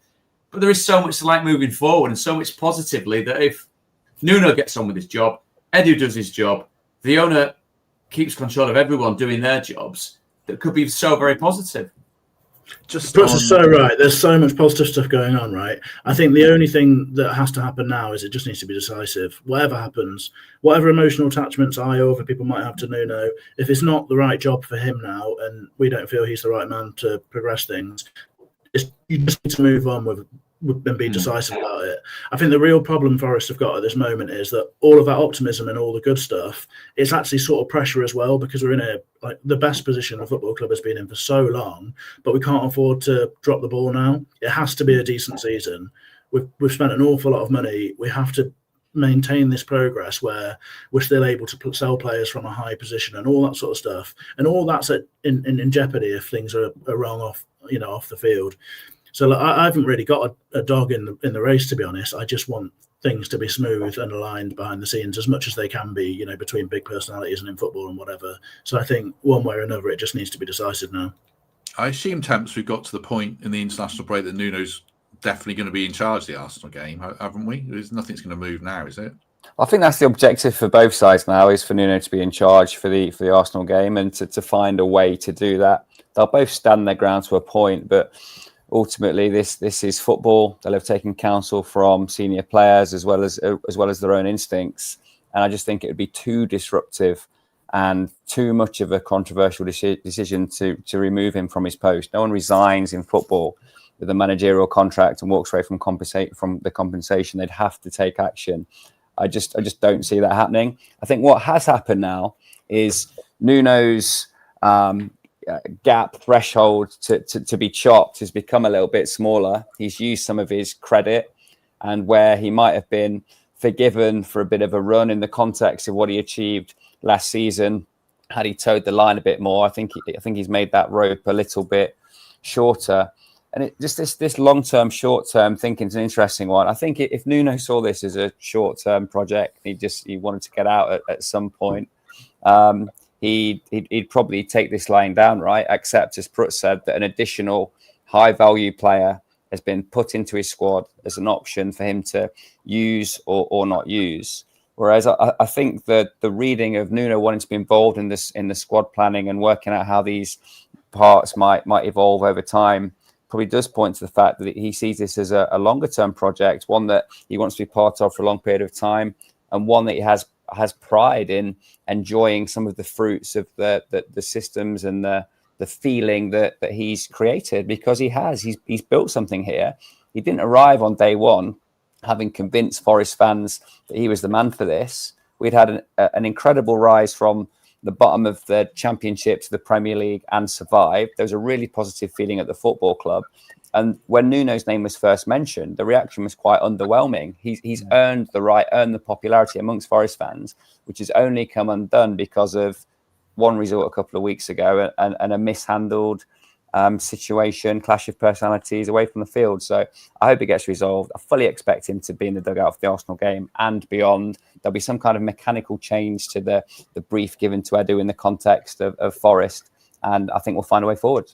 But there is so much to like moving forward and so much positively that if Nuno gets on with his job, Edu does his job, the owner keeps control of everyone doing their jobs, that could be so very positive. Brooks is so right. There's so much positive stuff going on, right? I think the only thing that has to happen now is it just needs to be decisive. Whatever happens, whatever emotional attachments I or other people might have to Nuno, if it's not the right job for him now and we don't feel he's the right man to progress things, you just need to move on and be decisive about it. I think the real problem Forest have got at this moment is that all of that optimism and all the good stuff, it's actually sort of pressure as well, because we're in the best position the football club has been in for so long, but we can't afford to drop the ball now. It has to be a decent season. We've spent an awful lot of money. We have to maintain this progress where we're still able to sell players from a high position and all that sort of stuff. And all that's in jeopardy if things are wrong off the field. So I haven't really got a dog in the race, to be honest. I just want things to be smooth and aligned behind the scenes as much as they can be, between big personalities and in football and whatever. So I think one way or another, it just needs to be decisive now. I assume, Temps, we've got to the point in the international break that Nuno's definitely going to be in charge of the Arsenal game, haven't we? Nothing's going to move now, is it? I think that's the objective for both sides now, is for Nuno to be in charge for the Arsenal game and to find a way to do that. They'll both stand their ground to a point, but ultimately this is football. They'll have taken counsel from senior players as well as their own instincts. And I just think it would be too disruptive and too much of a controversial decision to remove him from his post. No one resigns in football with a managerial contract and walks away from the compensation. They'd have to take action. I just don't see that happening. I think what has happened now is Nuno's gap threshold to be chopped has become a little bit smaller. He's used some of his credit, and where he might have been forgiven for a bit of a run in the context of what he achieved last season, had he towed the line a bit more, I think he's made that rope a little bit shorter. And it just this long-term, short-term thinking is an interesting one. I think if Nuno saw this as a short-term project, he wanted to get out at some point, he'd probably take this line down, right? Except, as Prut said, that an additional high-value player has been put into his squad as an option for him to use or not use. Whereas I think that the reading of Nuno wanting to be involved in the squad planning and working out how these parts might evolve over time probably does point to the fact that he sees this as a longer term project, one that he wants to be part of for a long period of time, and one that he has pride in enjoying some of the fruits of the systems and the feeling that he's created, because he's built something here. He didn't arrive on day one having convinced Forest fans that he was the man for this. We'd had an incredible rise from the bottom of the Championship to the Premier League and survived. There was a really positive feeling at the football club. And when Nuno's name was first mentioned, the reaction was quite underwhelming. He's earned the popularity amongst Forest fans, which has only come undone because of one result a couple of weeks ago and a mishandled situation, clash of personalities away from the field. So I hope it gets resolved. I fully expect him to be in the dugout for the Arsenal game and beyond. There'll be some kind of mechanical change to the brief given to Edu in the context of Forest, and I think we'll find a way forward.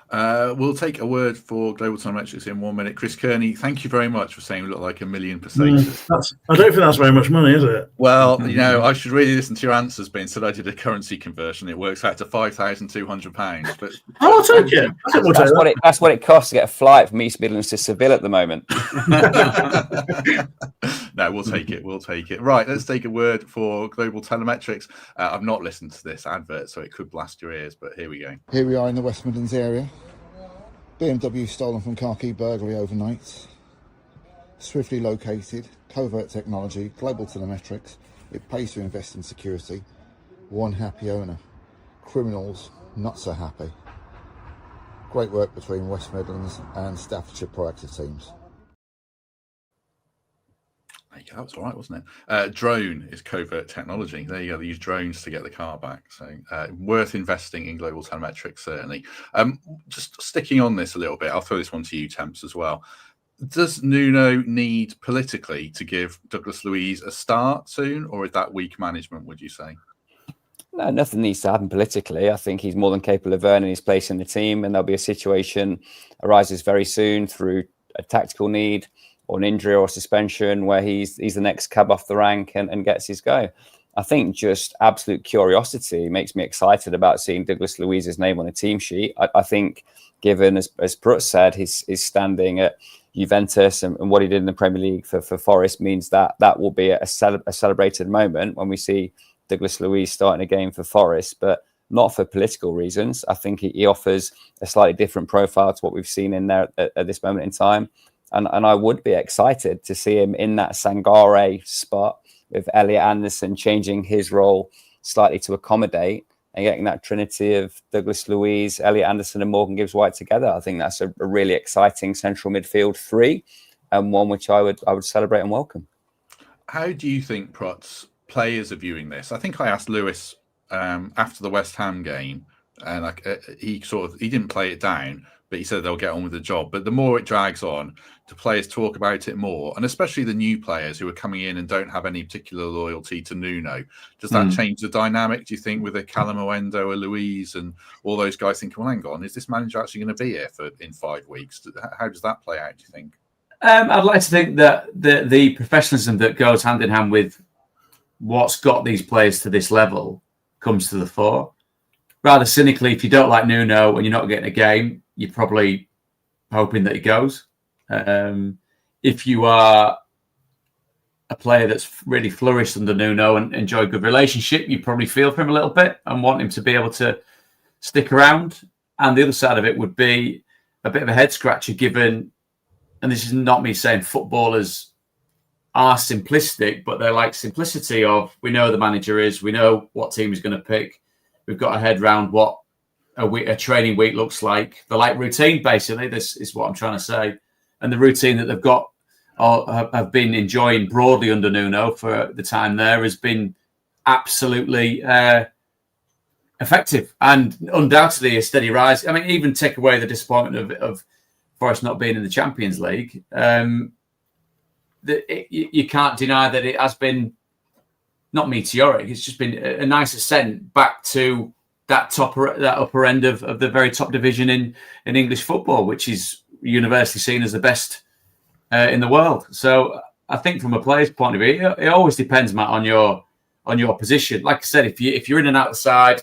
We'll take a word for Global Telemetrics in 1 minute. Chris Kearney, thank you very much for saying we look like $1 million per status. I don't think that's very much money, is it? Well, I should really listen to your answers, being said I did a currency conversion. It works out to £5,200. But I'll take it. That's what it costs to get a flight from East Midlands to Seville at the moment. No, we'll take it. We'll take it. Right, let's take a word for Global Telemetrics. I've not listened to this advert, so it could blast your ears, but here we go. Here we are in the West Midlands area. BMW stolen from car key burglary overnight. Swiftly located. Covert technology. Global Telemetrics. It pays to invest in security. One happy owner. Criminals not so happy. Great work between West Midlands and Staffordshire proactive teams. That was all right, wasn't it? Drone is covert technology. There you go. They use drones to get the car back. So worth investing in Global Telemetrics, certainly. Just sticking on this a little bit, I'll throw this one to you, Temps, as well. Does Nuno need politically to give Douglas Luiz a start soon, or is that weak management, would you say? No, nothing needs to happen politically. I think he's more than capable of earning his place in the team, and there'll be a situation arises very soon through a tactical need or an injury or a suspension where he's the next cab off the rank and gets his go. I think just absolute curiosity makes me excited about seeing Douglas Luiz's name on a team sheet. I think, given, as Prutton said, his standing at Juventus and what he did in the Premier League for Forest means that will be a celebrated moment when we see Douglas Luiz starting a game for Forest, but not for political reasons. I think he offers a slightly different profile to what we've seen in there at this moment in time. And I would be excited to see him in that Sangare spot with Elliot Anderson changing his role slightly to accommodate and getting that trinity of Douglas Luiz, Elliot Anderson and Morgan Gibbs-White together. I think that's a really exciting central midfield three, and one which I would celebrate and welcome. How do you think Prut's players are viewing this? I think I asked Lewis after the West Ham game, and he didn't play it down, but he said they'll get on with the job. But the more it drags on, the players talk about it more, and especially the new players who are coming in and don't have any particular loyalty to Nuno. Does that change the dynamic, do you think, with a Callum Owendo, a Luiz, and all those guys thinking, well, hang on, is this manager actually going to be here in 5 weeks? How does that play out, do you think? I'd like to think that the professionalism that goes hand in hand with what's got these players to this level comes to the fore. Rather cynically, if you don't like Nuno and you're not getting a game, you're probably hoping that he goes. If you are a player that's really flourished under Nuno and enjoy a good relationship, you probably feel for him a little bit and want him to be able to stick around. And the other side of it would be a bit of a head scratcher, given, and this is not me saying footballers are simplistic, but they're like simplicity of, we know the manager is, we know what team he's going to pick. We've got a head round what a training week looks like. They're like routine, basically. This is what I'm trying to say. And the routine that they've got or have been enjoying broadly under Nuno for the time there has been absolutely effective and undoubtedly a steady rise. I mean, even take away the disappointment of Forest not being in the Champions League, you can't deny that it has been not meteoric. It's just been a nice ascent back to that upper end of the very top division in English football, which is universally seen as the best in the world. So I think from a player's point of view, it always depends, Matt, on your position. Like I said, if you're in and out the side,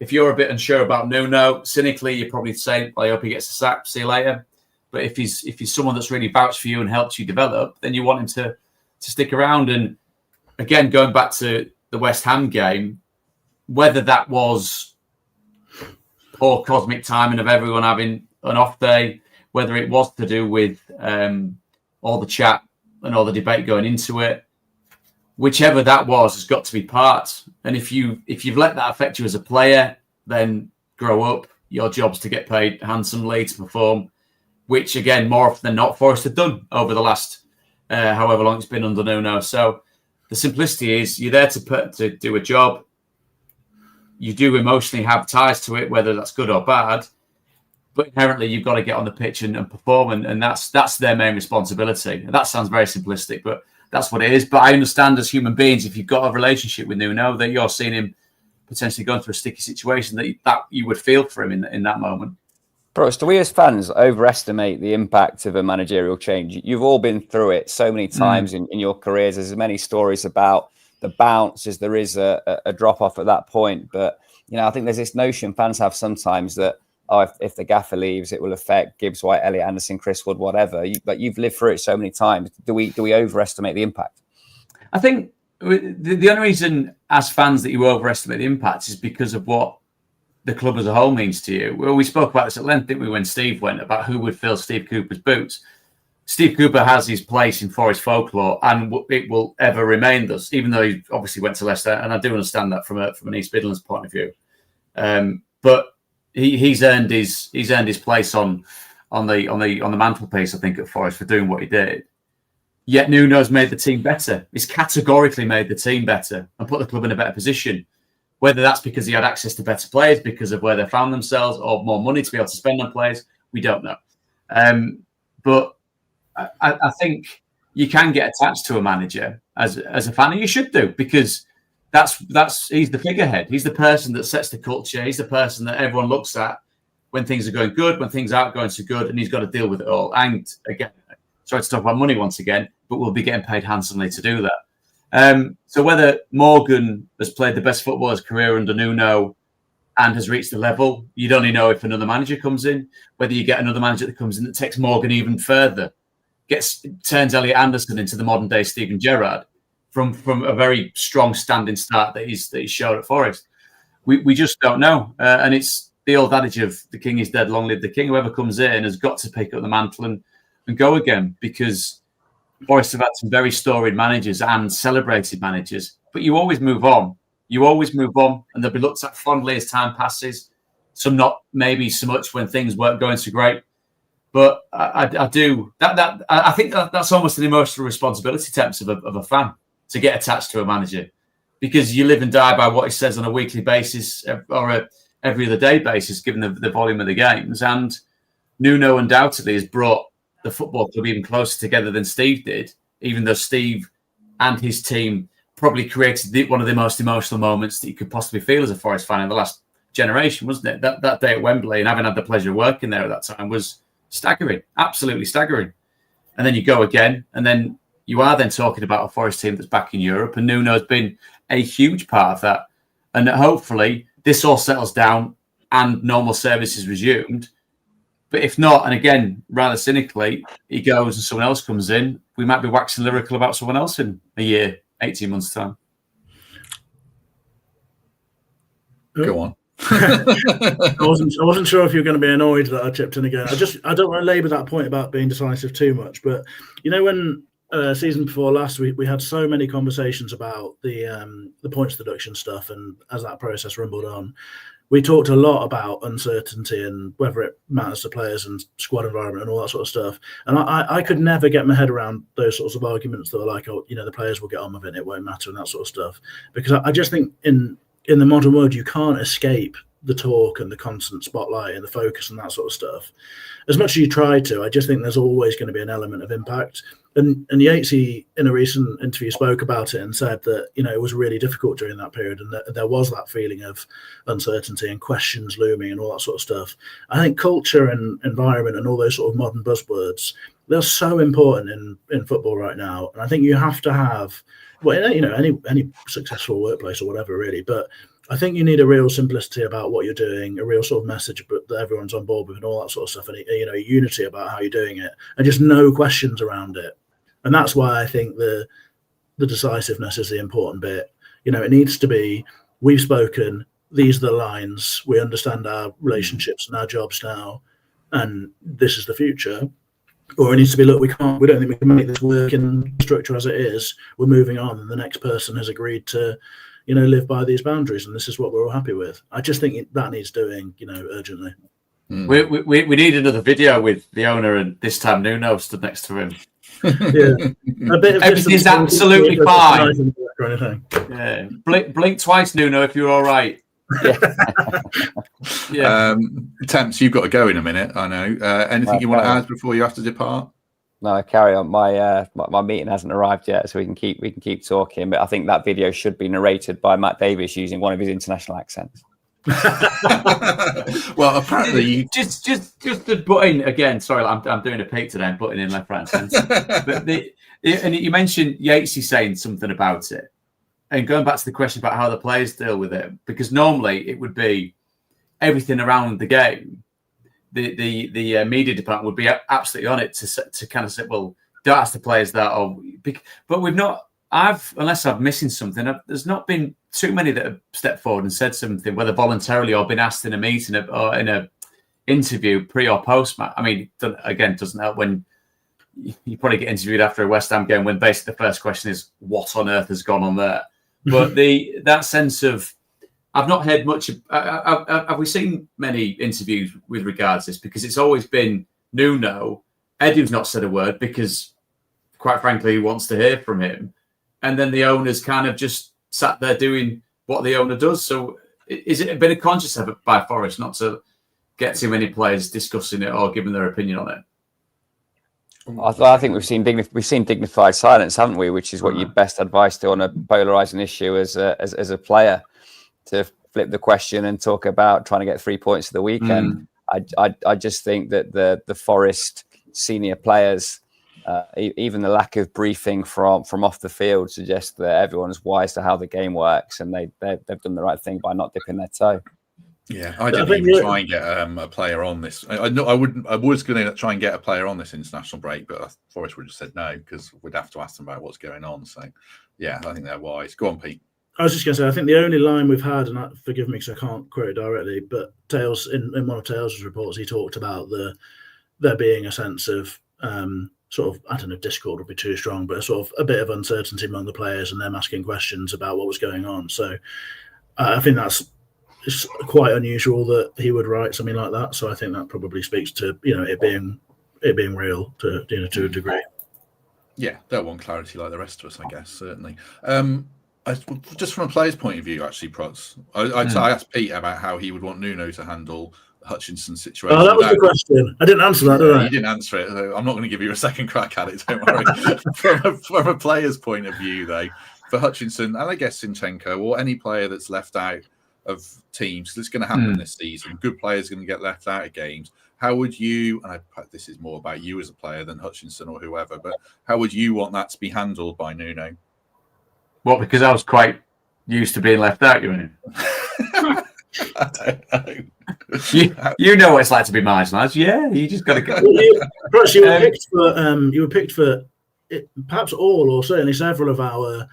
if you're a bit unsure about Nuno, cynically, you're probably saying, I hope he gets a sack, see you later. But if he's someone that's really vouched for you and helped you develop, then you want him to stick around. And again, going back to the West Ham game, whether that was poor cosmic timing of everyone having an off day, whether it was to do with all the chat and all the debate going into it, whichever that was, has got to be part. And if you've let that affect you as a player, then grow up. Your job's to get paid handsomely to perform, which again, more often than not, Forest have done over the last however long it's been under Nuno. So the simplicity is you're there to do a job. You do emotionally have ties to it, whether that's good or bad. But inherently, you've got to get on the pitch and perform, and that's their main responsibility. And that sounds very simplistic, but that's what it is. But I understand as human beings, if you've got a relationship with Nuno, that you're seeing him potentially going through a sticky situation, that you would feel for him in that moment. Bruce, do we as fans overestimate the impact of a managerial change? You've all been through it so many times in your careers. There's many stories about the bounce as there is a drop-off at that point. But, I think there's this notion fans have sometimes that, if the gaffer leaves, it will affect Gibbs, White, Elliot Anderson, Chris Wood, whatever. But you've lived through it so many times. Do we overestimate the impact? I think the only reason as fans that you overestimate the impact is because of what the club as a whole means to you. Well, we spoke about this at length, didn't we, when Steve went, about who would fill Steve Cooper's boots. Steve Cooper has his place in Forest folklore, and it will ever remain thus, even though he obviously went to Leicester, and I do understand that from an East Midlands point of view. But he's earned his place on the mantelpiece, I think, at Forest for doing what he did. Yet Nuno's made the team better. He's categorically made the team better and put the club in a better position. Whether that's because he had access to better players because of where they found themselves, or more money to be able to spend on players, we don't know. But I think you can get attached to a manager as a fan, and you should do, because he's the figurehead. He's the person that sets the culture. He's the person that everyone looks at when things are going good, when things aren't going so good, and he's got to deal with it all. And again, sorry to talk about money once again, but we'll be getting paid handsomely to do that. So whether Morgan has played the best football of his career under Nuno and has reached the level, you'd only know if another manager comes in. Whether you get another manager that comes in that takes Morgan even further, turns Elliot Anderson into the modern day Steven Gerrard from a very strong standing start that he's showed at Forest. We just don't know, and it's the old adage of the king is dead, long live the king. Whoever comes in has got to pick up the mantle and go again, because Forest have had some very storied managers and celebrated managers, but you always move on. You always move on, and they'll be looked at fondly as time passes. Some not maybe so much when things weren't going so great. But I do that. I think that's almost an emotional responsibility, Temps, of a fan, to get attached to a manager, because you live and die by what he says on a weekly basis or every other day basis, given the volume of the games. And Nuno undoubtedly has brought the football club even closer together than Steve did, even though Steve and his team probably created one of the most emotional moments that you could possibly feel as a Forest fan in the last generation, wasn't it? That day at Wembley, and having had the pleasure of working there at that time, was staggering, absolutely staggering. And then you go again, and then you are then talking about a Forest team that's back in Europe, and Nuno's been a huge part of that. And hopefully this all settles down and normal service is resumed. But if not, and again, rather cynically, he goes and someone else comes in, we might be waxing lyrical about someone else in a year, 18 months' time. Go on. I wasn't sure if you were going to be annoyed that I chipped in again. I don't want to labour that point about being decisive too much, but when season before last, we had so many conversations about the points deduction stuff, and as that process rumbled on, we talked a lot about uncertainty and whether it matters to players and squad environment and all that sort of stuff. And I could never get my head around those sorts of arguments that were like, oh, the players will get on with it, it won't matter, and that sort of stuff. Because I just think in the modern world, you can't escape the talk and the constant spotlight and the focus and that sort of stuff. As much as you try to, I just think there's always going to be an element of impact. And Yatesy, in a recent interview, spoke about it and said that, it was really difficult during that period, and that there was that feeling of uncertainty and questions looming and all that sort of stuff. I think culture and environment and all those sort of modern buzzwords, They're so important in football right now, and I think you have to have, well, you know, any successful workplace or whatever, really. But I think you need a real simplicity about what you're doing, a real sort of message that everyone's on board with, and all that sort of stuff, and you know, unity about how you're doing it, and just no questions around it. And that's why I think the decisiveness is the important bit. You know, it needs to be, we've spoken, these are the lines, we understand our relationships and our jobs now, and this is the future. Or it needs to be, look, we don't think we can make this work in structure as it is. We're moving on, and the next person has agreed to, you know, live by these boundaries, and this is what we're all happy with. I just think that needs doing, you know, urgently. We need another video with the owner, and this time Nuno stood next to him. Yeah, a bit of Everything's absolutely fine. Or anything. Yeah, blink twice, Nuno, if you're all right. Yeah. Temps, you've got to go in a minute. I know. Anything you want to add before you have to depart? No, carry on. My meeting hasn't arrived yet, so we can keep talking. But I think that video should be narrated by Matt Davies using one of his international accents. Well, apparently, just to put in again. Sorry, I'm doing a peek today. I'm putting in left, right, and centre. But and you mentioned Yatesy saying something about it. And going back to the question about how the players deal with it, because normally it would be everything around the game. The media department would be absolutely on it to kind of say, well, don't ask the players that. But we've not. Unless I'm missing something, there's not been too many that have stepped forward and said something, whether voluntarily or been asked in a meeting or in a interview pre or post match. I mean, again, it doesn't help when you probably get interviewed after a West Ham game when basically the first question is, what on earth has gone on there? But that sense of, I've not heard much. Have we seen many interviews with regards to this? Because it's always been Nuno. Eddie's not said a word because, quite frankly, he wants to hear from him. And then the owner's kind of just sat there doing what the owner does. So is it a bit of conscious effort by Forest not to get too many players discussing it or giving their opinion on it? I think we've seen dignified silence, haven't we? Which is what your best advice to on a polarizing issue as a player, to flip the question and talk about trying to get 3 points for the weekend. I just think that the Forest senior players, even the lack of briefing from off the field, suggests that everyone's wise to how the game works, and they've done the right thing by not dipping their toe. Yeah, I didn't even try and get a player on this. I was going to try and get a player on this international break, but Forest would have said no because we'd have to ask them about what's going on. So, yeah, I think they're wise. Go on, Pete. I was just going to say, I think the only line we've had, and forgive me because I can't quote it directly, but Tails in one of Tails' reports, he talked about there being a sense of sort of, I don't know if discord would be too strong, but sort of a bit of uncertainty among the players and them asking questions about what was going on. So I think it's quite unusual that he would write something like that. So I think that probably speaks to, you know, it being real to a degree. Yeah, they'll want clarity like the rest of us, I guess, certainly. Just from a player's point of view, actually, Prutz, I asked Pete about how he would want Nuno to handle Hutchinson's situation. Oh, that was the question. I didn't answer that, did I? You didn't answer it. I'm not going to give you a second crack at it, don't worry. from a player's point of view, though, for Hutchinson, and I guess Zinchenko, or any player that's left out of teams, that's going to happen this season. Good players are going to get left out of games. How would you, and this is more about you as a player than Hutchinson or whoever, but how would you want that to be handled by Nuno? Well, because I was quite used to being left out, you mean? I don't know. You know what it's like to be marginalised. Yeah, you just got to go. Perhaps you were picked for perhaps all or certainly several of our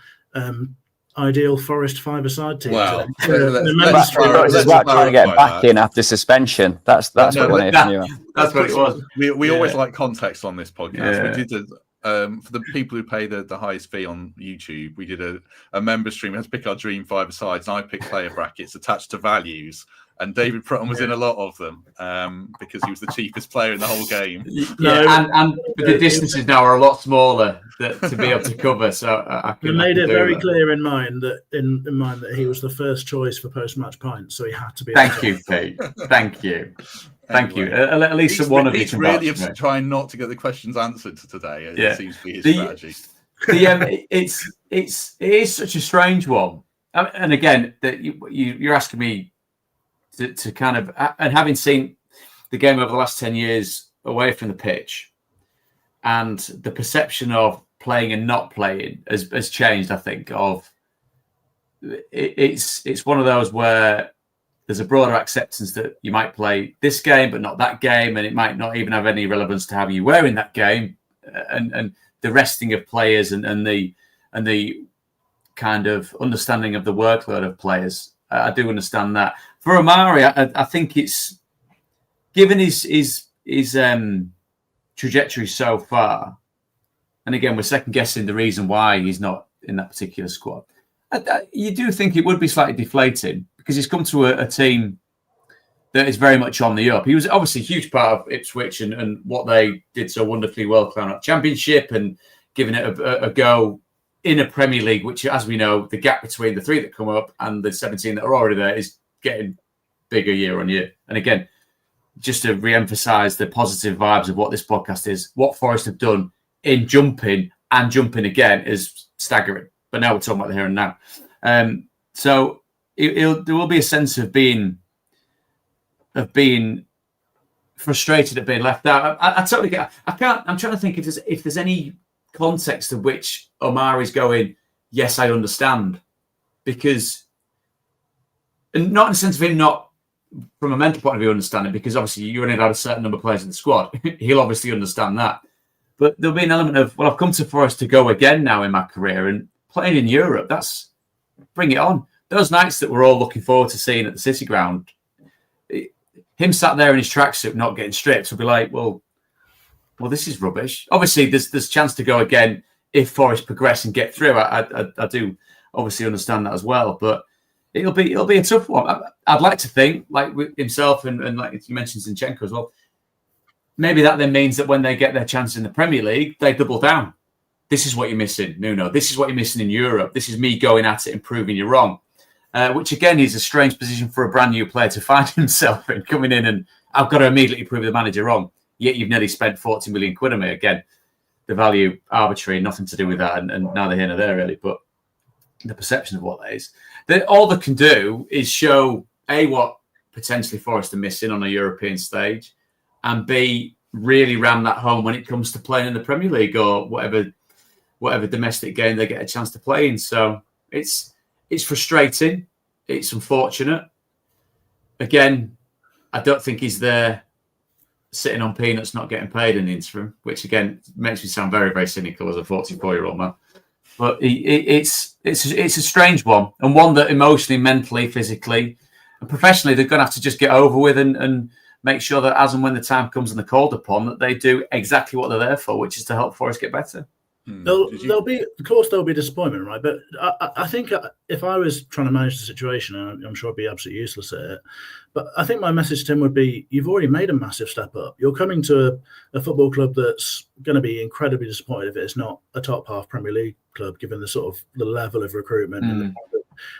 ideal Forest five-a-side teams. Well, let's trying to get back in after suspension. That's what we're hearing. That's what it was. We always like context on this podcast. Yeah. We did for the people who pay the highest fee on YouTube, we did a member stream. We had to pick our dream five-a-sides, and I picked player brackets attached to values. And David Prutton was in a lot of them because he was the cheapest player in the whole game. And the distances now are a lot smaller to be able to cover. So we made it very clear in mind that he was the first choice for post-match pints, so he had to be. Thank you, Pete. Thank you. Thank you. At least one of you can really trying not to get the questions answered today. It seems to be his strategy. It is such a strange one, and again, that you're asking me. To kind of, and having seen the game over the last 10 years away from the pitch, and the perception of playing and not playing has changed. I think it's one of those where there's a broader acceptance that you might play this game but not that game, and it might not even have any relevance to how you were in that game, and the resting of players and the kind of understanding of the workload of players. I do understand that. For Omari, I think it's given his trajectory so far, and again we're second guessing the reason why he's not in that particular squad. You do think it would be slightly deflating because he's come to a team that is very much on the up. He was obviously a huge part of Ipswich and what they did so wonderfully well, climbing up Championship and giving it a go in a Premier League, which, as we know, the gap between the 3 that come up and the 17 that are already there is getting bigger year on year. And again, just to re-emphasise the positive vibes of what this podcast is, what Forest have done in jumping and jumping again is staggering. But now we're talking about the here and now. So there will be a sense of being frustrated at being left out. I totally get. I'm trying to think if there's any context of which Omari's going, yes, I understand, because, and not in the sense of him not from a mental point of view understanding, because obviously you only had a certain number of players in the squad. He'll obviously understand that, but there'll be an element of, well, I've come to Forest to go again now in my career, and playing in Europe, that's bring it on. Those nights that we're all looking forward to seeing at the City Ground, him sat there in his tracksuit not getting stripped will be like, well, this is rubbish. Obviously, there's chance to go again if Forest progress and get through. I do obviously understand that as well, but it'll be a tough one. I'd like to think, like with himself and like you mentioned Zinchenko as well, maybe that then means that when they get their chance in the Premier League, they double down. This is what you're missing, Nuno. This is what you're missing in Europe. This is me going at it and proving you wrong. Which, again, is a strange position for a brand new player to find himself in, coming in and I've got to immediately prove the manager wrong. Yet you've nearly spent 40 million quid on me. Again, the value arbitrary, nothing to do with that, and neither here nor there, really. But the perception of what that is. All they can do is show, A, what potentially Forest are missing on a European stage, and B, really ram that home when it comes to playing in the Premier League or whatever domestic game they get a chance to play in. So it's frustrating. It's unfortunate. Again, I don't think he's there sitting on peanuts, not getting paid in the interim, which again makes me sound very, very cynical as a 44-year-old man. But it's a strange one, and one that emotionally, mentally, physically, and professionally, they're going to have to just get over with and make sure that as and when the time comes and they're called upon, that they do exactly what they're there for, which is to help Forest get better. There'll be disappointment, right? But I think if I was trying to manage the situation, and I'm sure I'd be absolutely useless at it, but I think my message to him would be, you've already made a massive step up. You're coming to a football club that's going to be incredibly disappointed if it's not a top half Premier League club, given the sort of the level of recruitment and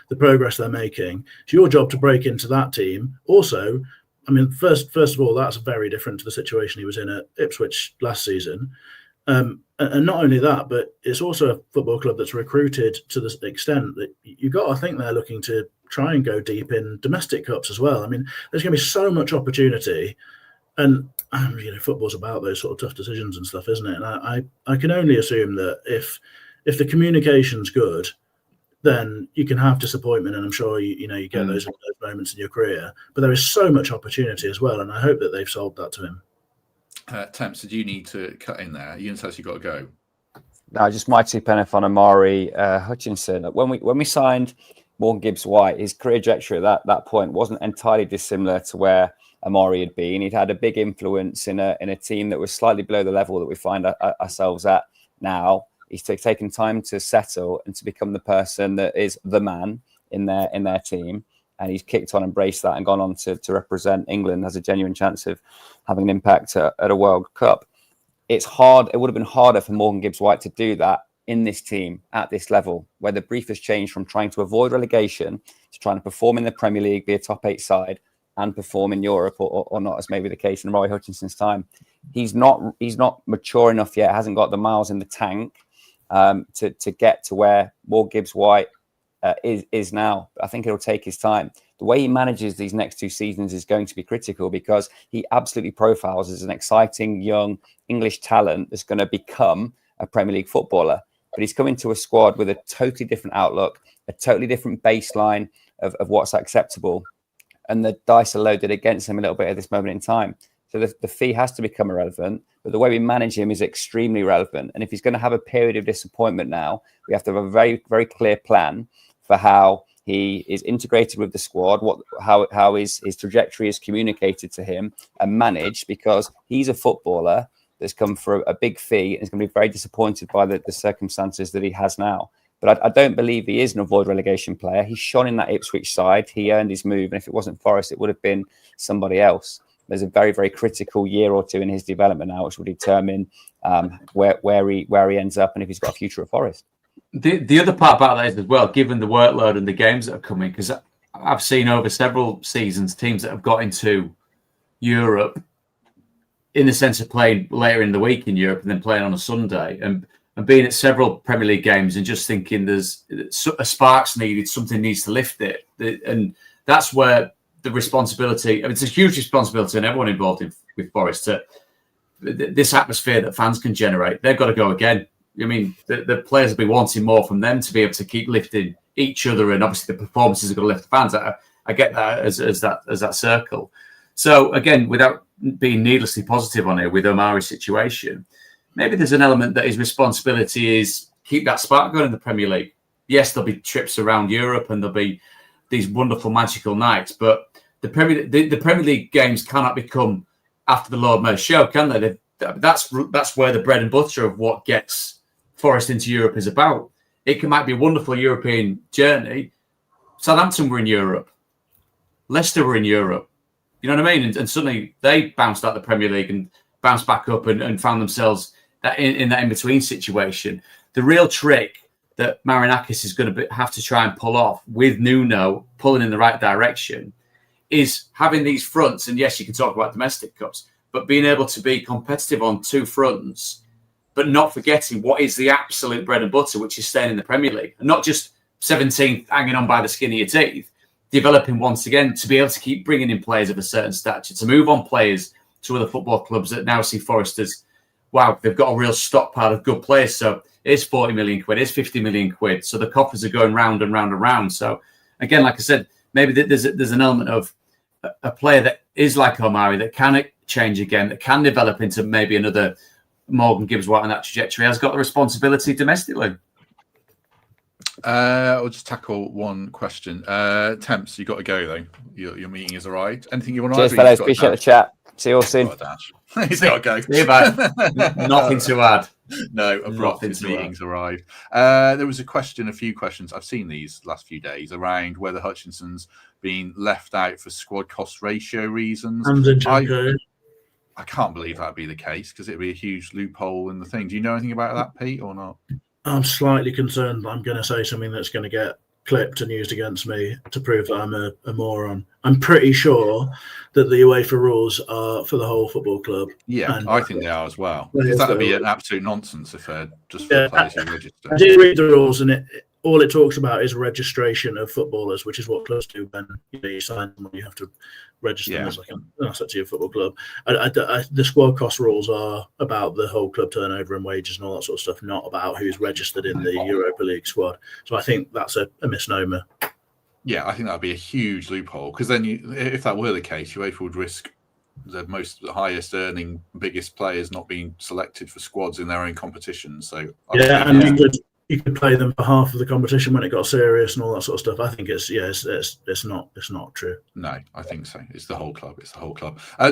the progress they're making. It's your job to break into that team. Also, I mean, first of all, that's very different to the situation he was in at Ipswich last season. And not only that, but it's also a football club that's recruited to the extent that you've got to think they're looking to try and go deep in domestic cups as well. I mean, there's going to be so much opportunity, and football's about those sort of tough decisions and stuff, isn't it? And I can only assume that if the communication's good, then you can have disappointment, and I'm sure you get those moments in your career. But there is so much opportunity as well, and I hope that they've sold that to him. Temps, did you need to cut in there? You didn't tell us you got to go. No, just my 2 pence on Omari Hutchinson. When we signed Morgan Gibbs-White, his career trajectory at that point wasn't entirely dissimilar to where Omari had been. He'd had a big influence in a team that was slightly below the level that we find ourselves at now. He's taken time to settle and to become the person that is the man in their team. And he's kicked on, embraced that, and gone on to represent England, has a genuine chance of having an impact at a World Cup. It's hard. It would have been harder for Morgan Gibbs-White to do that in this team at this level, where the brief has changed from trying to avoid relegation to trying to perform in the Premier League, be a top 8 side, and perform in Europe, or not, as maybe the case in Roy Hutchinson's time. He's not mature enough yet. Hasn't got the miles in the tank to get to where Morgan Gibbs-White is now. I think it'll take his time. the way he manages these next 2 seasons is going to be critical, because he absolutely profiles as an exciting young English talent that's going to become a Premier League footballer. But he's coming to a squad with a totally different outlook, a totally different baseline of what's acceptable. And the dice are loaded against him a little bit at this moment in time. So the fee has to become irrelevant, but the way we manage him is extremely relevant. And if he's going to have a period of disappointment now, we have to have a very, very clear plan for how he is integrated with the squad, how his trajectory is communicated to him and managed, because he's a footballer that's come for a big fee and is going to be very disappointed by the circumstances that he has now. But I don't believe he is an avoid relegation player. He's shone in that Ipswich side. He earned his move. And if it wasn't Forest, it would have been somebody else. There's a very, very critical year or 2 in his development now, which will determine where he ends up and if he's got a future at Forest. The other part about that is as well, given the workload and the games that are coming, because I've seen over several seasons teams that have got into Europe in the sense of playing later in the week in Europe and then playing on a Sunday and being at several Premier League games and just thinking there's a spark's needed, something needs to lift it. And that's where the responsibility, I mean, it's a huge responsibility on everyone involved with Forest to this atmosphere that fans can generate. They've got to go again. I mean, the players will be wanting more from them to be able to keep lifting each other, and obviously the performances are going to lift the fans. I get that as that circle. So again, without being needlessly positive on it with Omari's situation, maybe there's an element that his responsibility is keep that spark going in the Premier League. Yes, there'll be trips around Europe and there'll be these wonderful magical nights, but the Premier League games cannot become after the Lord Mayor's show, can they? That's where the bread and butter of what gets Forest into Europe is about. It might be a wonderful European journey. Southampton were in Europe. Leicester were in Europe. You know what I mean? And suddenly they bounced out the Premier League and bounced back up and found themselves in that in-between situation. The real trick that Marinakis is going to have to try and pull off with Nuno pulling in the right direction is having these fronts. And yes, you can talk about domestic cups, but being able to be competitive on 2 fronts, but not forgetting what is the absolute bread and butter, which is staying in the Premier League, and not just 17th hanging on by the skin of your teeth, developing once again to be able to keep bringing in players of a certain stature, to move on players to other football clubs that now see Forest as, wow, they've got a real stockpile of good players. So it's 40 million quid, it's 50 million quid. So the coffers are going round and round and round. So again, like I said, maybe there's an element of a player that is like Omari, that can change again, that can develop into maybe another Morgan Gibbs-White on that trajectory, has got the responsibility domestically. I'll just tackle one question. Temps, you got to go though. Your meeting has arrived. Anything you want to add? Cheers, fellas. Appreciate the chat. See you all soon. He's got to go. See you, mate. Nothing to add. No, abrupt. His meetings arrived. There was a few questions. I've seen these last few days around whether Hutchinson's been left out for squad cost ratio reasons. And Zinchenko. I can't believe that'd be the case, because it'd be a huge loophole in the thing. Do you know anything about that, Pete, or not? I'm slightly concerned I'm going to say something that's going to get clipped and used against me to prove that I'm a moron. I'm pretty sure that the UEFA rules are for the whole football club. Yeah, I think they are as well. Because that would be an absolute nonsense if they're just for players who register. I did read the rules, and all it talks about is registration of footballers, which is what clubs do when you sign them. You have to register them as like an asset to your football club. The squad cost rules are about the whole club turnover and wages and all that sort of stuff, not about who's registered in the Europa League squad. So I think that's a misnomer. Yeah, I think that would be a huge loophole, because then if that were the case, UEFA would risk the highest earning, biggest players not being selected for squads in their own competitions. So you could play them for half of the competition when it got serious and all that sort of stuff. I think it's not true. No, I think so. It's the whole club.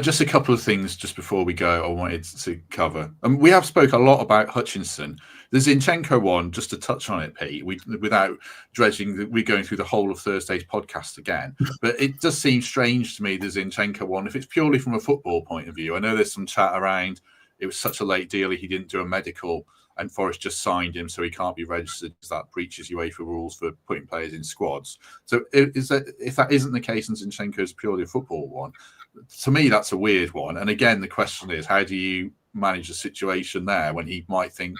Just a couple of things just before we go I wanted to cover. We have spoke a lot about Hutchinson. The Zinchenko one, just to touch on it, Pete, without dredging, we're going through the whole of Thursday's podcast again. But it does seem strange to me, the Zinchenko one, if it's purely from a football point of view. I know there's some chat around it was such a late deal, he didn't do a medical, and Forest just signed him, so he can't be registered, because that breaches UEFA rules for putting players in squads. So if that isn't the case and Zinchenko is purely a football one, to me that's a weird one. And again, the question is, how do you manage a situation there when he might think,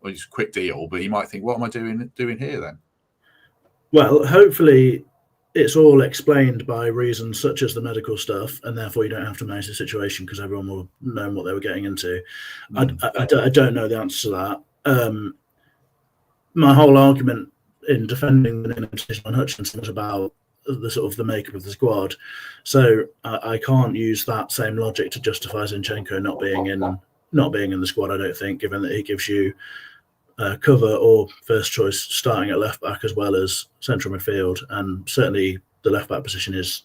well, it's a quick deal, but he might think, what am I doing here then? Well, hopefully it's all explained by reasons such as the medical stuff, and therefore you don't have to manage the situation because everyone will know what they were getting into. I don't know the answer to that. My whole argument in defending the decision on Hutchinson was about the sort of the makeup of the squad, so I can't use that same logic to justify Zinchenko not being in the squad. I don't think, given that he gives you cover or first choice starting at left back as well as central midfield, and certainly the left back position is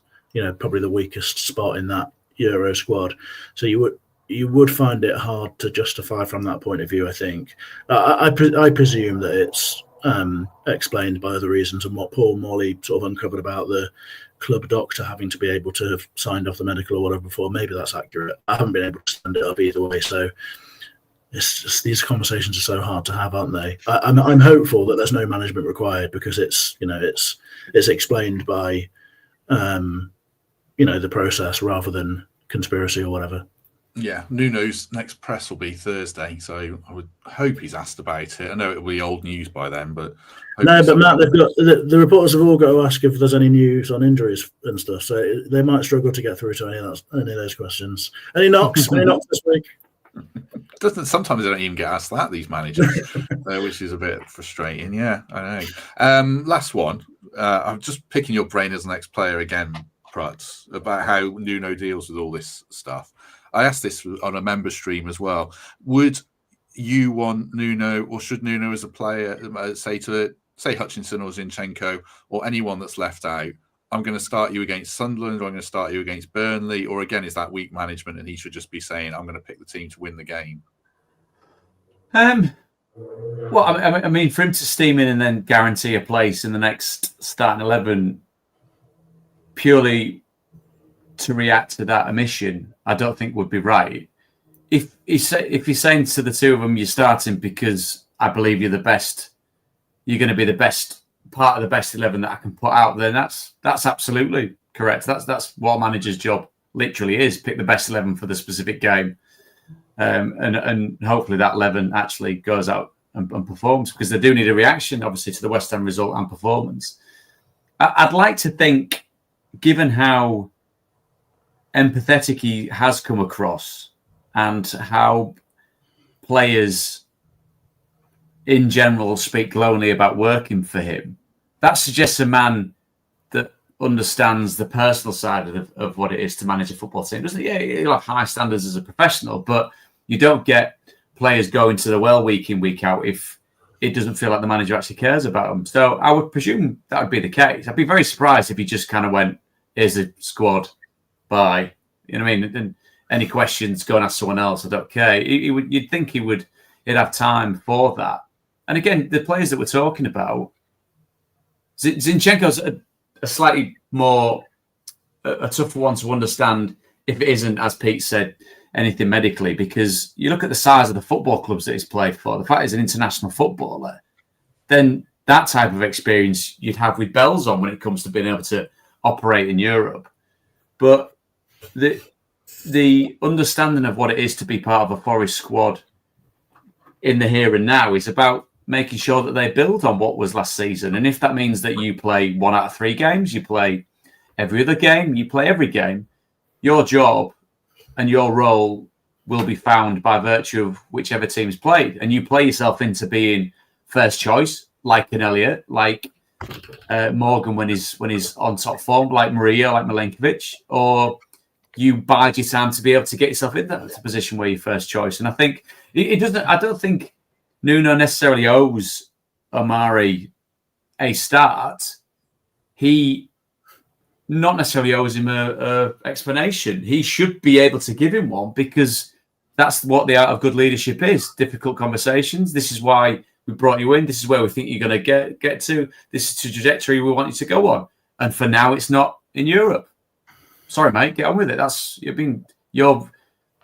probably the weakest spot in that Euro squad. So you would find it hard to justify from that point of view. I think I presume that it's explained by other reasons, and what Paul Morley sort of uncovered about the club doctor having to be able to have signed off the medical or whatever before. Maybe that's accurate. I haven't been able to stand it up either way, so it's just, these conversations are so hard to have, aren't they? I'm hopeful that there's no management required because it's explained by the process rather than conspiracy or whatever. Yeah, Nuno's next press will be Thursday, so I would hope he's asked about it. I know it'll be old news by then, but Matt, they've got the reporters have all got to ask if there's any news on injuries and stuff, so they might struggle to get through to any of those questions. Any knocks? Any knocks this week? Sometimes they don't even get asked that, these managers, which is a bit frustrating. Yeah, I know. Last one. I'm just picking your brain as an ex-player again, Prutz, about how Nuno deals with all this stuff. I asked this on a member stream as well. Would you want Nuno, or should Nuno as a player say Hutchinson or Zinchenko or anyone that's left out, I'm going to start you against Sunderland, or I'm going to start you against Burnley, or again, is that weak management and he should just be saying, I'm going to pick the team to win the game? Well, I mean, for him to steam in and then guarantee a place in the next starting 11 purely to react to that omission, I don't think would be right. If he's saying to the two of them, you're starting because I believe you're the best, you're going to be the best part of the best 11 that I can put out, then that's absolutely correct. That's what a manager's job literally is: pick the best 11 for the specific game, and hopefully that 11 actually goes out and performs, because they do need a reaction, obviously, to the West Ham result and performance. I'd like to think, given how empathetic he has come across and how players in general speak glowingly about working for him, that suggests a man that understands the personal side of what it is to manage a football team, doesn't it? Yeah, he'll have high standards as a professional, but you don't get players going to the well week in, week out if it doesn't feel like the manager actually cares about them. So I would presume that would be the case. I'd be very surprised if he just kind of went, here's a squad, bye. You know what I mean? And any questions, go and ask someone else. I don't care. You'd think he'd have time for that. And again, the players that we're talking about, Zinchenko's a slightly more a tougher one to understand if it isn't, as Pete said, anything medically, because you look at the size of the football clubs that he's played for. The fact he's an international footballer, then that type of experience you'd have with bells on when it comes to being able to operate in Europe. But the understanding of what it is to be part of a Forest squad in the here and now is about making sure that they build on what was last season. And if that means that you play 1 out of 3 games, you play every other game, you play every game, your job and your role will be found by virtue of whichever team's played. And you play yourself into being first choice, like an Elliot, like Morgan when he's on top form, like Maria, like Milenkovic, or you bide your time to be able to get yourself in that position where you're first choice. And I think it doesn't. I don't think Nuno necessarily owes Omari a start. He not necessarily owes him a explanation. He should be able to give him one, because that's what the art of good leadership is: difficult conversations. This is why we brought you in. This is where we think you're going to get to. This is the trajectory we want you to go on. And for now, it's not in Europe. Sorry, mate, get on with it. Your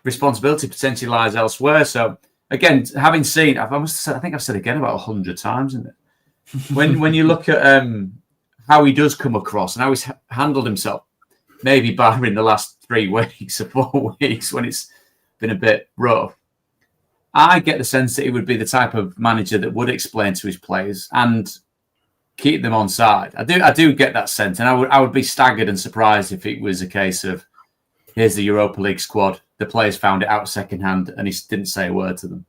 responsibility potentially lies elsewhere. So again, having seen, I think I've said again about 100 times, isn't it? When you look at how he does come across and how he's handled himself, maybe barring the last 3 weeks or 4 weeks when it's been a bit rough, I get the sense that he would be the type of manager that would explain to his players and keep them on side. I do get that sense, and I would be staggered and surprised if it was a case of here's the Europa League squad. The players found it out secondhand, and he didn't say a word to them.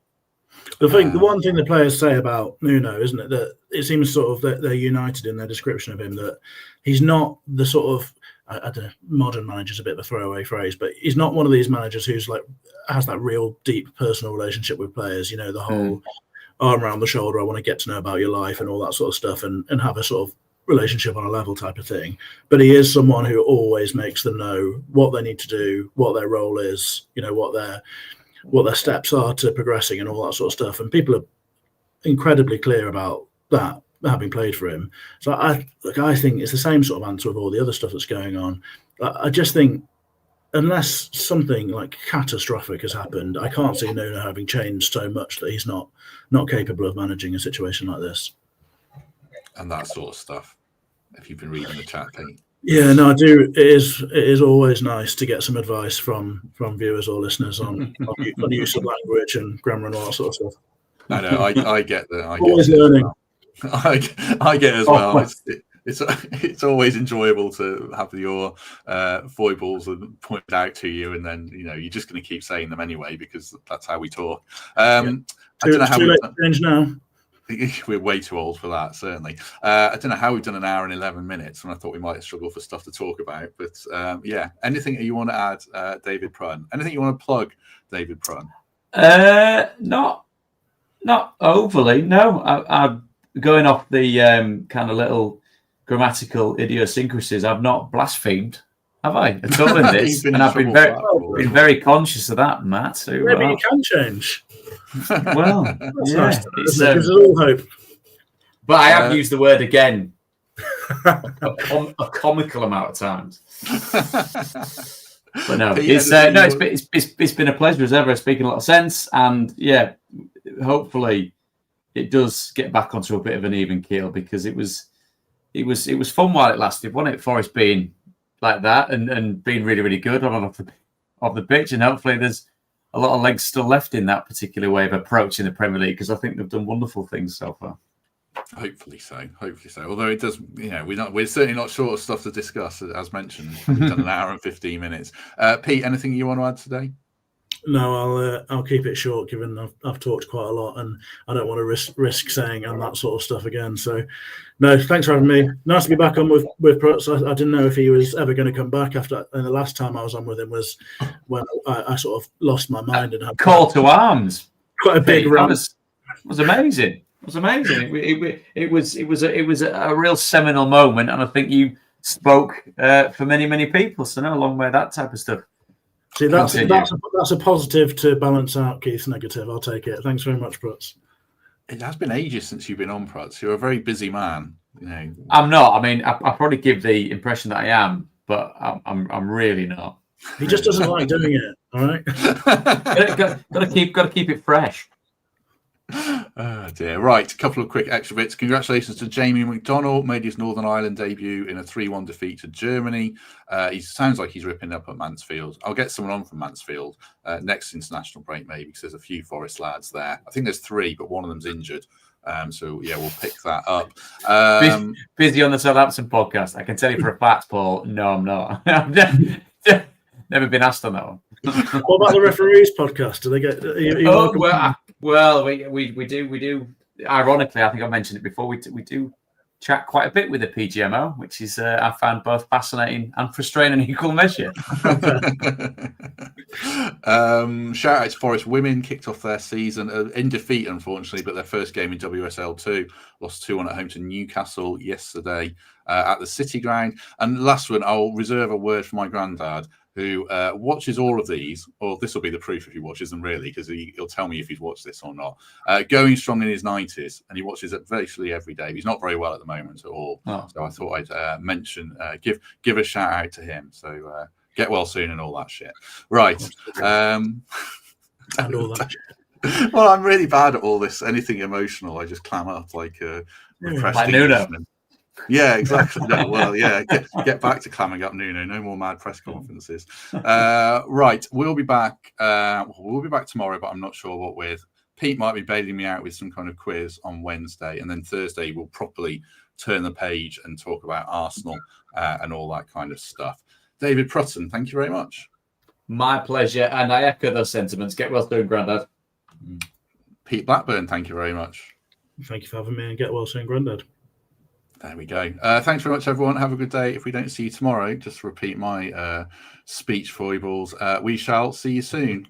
The one thing the players say about Nuno, isn't it, that it seems sort of that they're united in their description of him, that he's not the sort of, I don't know, modern manager's a bit of a throwaway phrase, but he's not one of these managers who's like has that real deep personal relationship with players. You know, the whole arm around the shoulder, I want to get to know about your life and all that sort of stuff, and have a sort of relationship on a level type of thing. But he is someone who always makes them know what they need to do, what their role is, you know, what their steps are to progressing and all that sort of stuff. And people are incredibly clear about that, having played for him. So I think it's the same sort of answer with all the other stuff that's going on. I just think unless something like catastrophic has happened, I can't see Nuno having changed so much that he's not capable of managing a situation like this. And that sort of stuff. If you've been reading the chat, Pete. Yeah, no, I do. It is always nice to get some advice from viewers or listeners on use of language and grammar and all that sort of stuff. I get that. Always learning. I get it as well. It's always enjoyable to have your foibles and pointed out to you, and then you're just going to keep saying them anyway because that's how we talk. I don't know how we've change now. We're way too old for that, certainly. I don't know how we've done an hour and 11 minutes, and I thought we might struggle for stuff to talk about. But yeah, anything you want to add, David Prutton? Anything you want to plug, David Prutton? Not overly. No, I'm going off the kind of little grammatical idiosyncrasies. I've not blasphemed, have I, at all in this? And I've been very conscious of that, Matt. So, maybe you can change. Well, yeah, there's all hope. But I have used the word again a comical amount of times. But no, it's been a pleasure as ever. Speaking a lot of sense, and yeah, hopefully it does get back onto a bit of an even keel, because it was fun while it lasted, wasn't it? Forest being like that and being really, really good on off the pitch, and hopefully there's a lot of legs still left in that particular way of approaching the Premier League, because I think they've done wonderful things so far. Hopefully so. Although it does, we're certainly not short of stuff to discuss, as mentioned. We've done an hour and 15 minutes. Pete, anything you want to add today? No, I'll keep it short, given I've talked quite a lot, and I don't want to risk saying and that sort of stuff again. So, no, thanks for having me. Nice to be back on with Prutz. I didn't know if he was ever going to come back after. And the last time I was on with him was when I sort of lost my mind and had call to arms. Quite a big run. Was amazing. It was amazing. It was a real seminal moment, and I think you spoke for many, many people. So no, long way that type of stuff. See, that's a positive to balance out Keith's negative. I'll take it. Thanks very much, Prutz. It has been ages since you've been on, Prutz. You're a very busy man. I'm not. I mean, I probably give the impression that I am, but I'm really not. He just doesn't like doing it. All right. Got to keep it fresh. Oh dear. Right, a couple of quick extra bits. Congratulations to Jamie McDonnell, made his Northern Ireland debut in a 3-1 defeat to Germany. He sounds like he's ripping up at Mansfield. I'll get someone on from Mansfield next international break, maybe, because there's a few Forest lads there. I think there's 3, but one of them's injured. So yeah, we'll pick that up. Busy on the Southampton podcast. I can tell you for a fact, Paul. No, I'm not. I've never been asked on that one. What about the referees podcast? Do they get? Well, we do. Ironically, I think I mentioned it before. We do chat quite a bit with the PGMO, which is I found both fascinating and frustrating in equal measure. Shout out to Forest women, kicked off their season in defeat, unfortunately, but their first game in WSL2, lost 2-1 at home to Newcastle yesterday at the City Ground. And last one, I'll reserve a word for my granddad, who watches all of these, or this will be the proof if he watches them, really, because he'll tell me if he's watched this or not. Going strong in his 90s, and he watches it virtually every day. He's not very well at the moment at all. So I thought I'd mention, give a shout out to him. So get well soon and all that shit. Right. And all that shit. Well, I'm really bad at all this. Anything emotional, I just clam up like a repressed Englishman. Yeah, exactly. No, well, yeah, get back to clamming up Nuno. No more mad press conferences. Right, we'll be back. We'll be back tomorrow, but I'm not sure what with. Pete might be bailing me out with some kind of quiz on Wednesday, and then Thursday we'll properly turn the page and talk about Arsenal and all that kind of stuff. David Prutton, thank you very much. My pleasure, and I echo those sentiments. Get well soon, Grandad. Pete Blackburn, thank you very much. Thank you for having me, and get well soon, Grandad. There we go. Thanks very much, everyone. Have a good day. If we don't see you tomorrow, just repeat my speech foibles. We shall see you soon.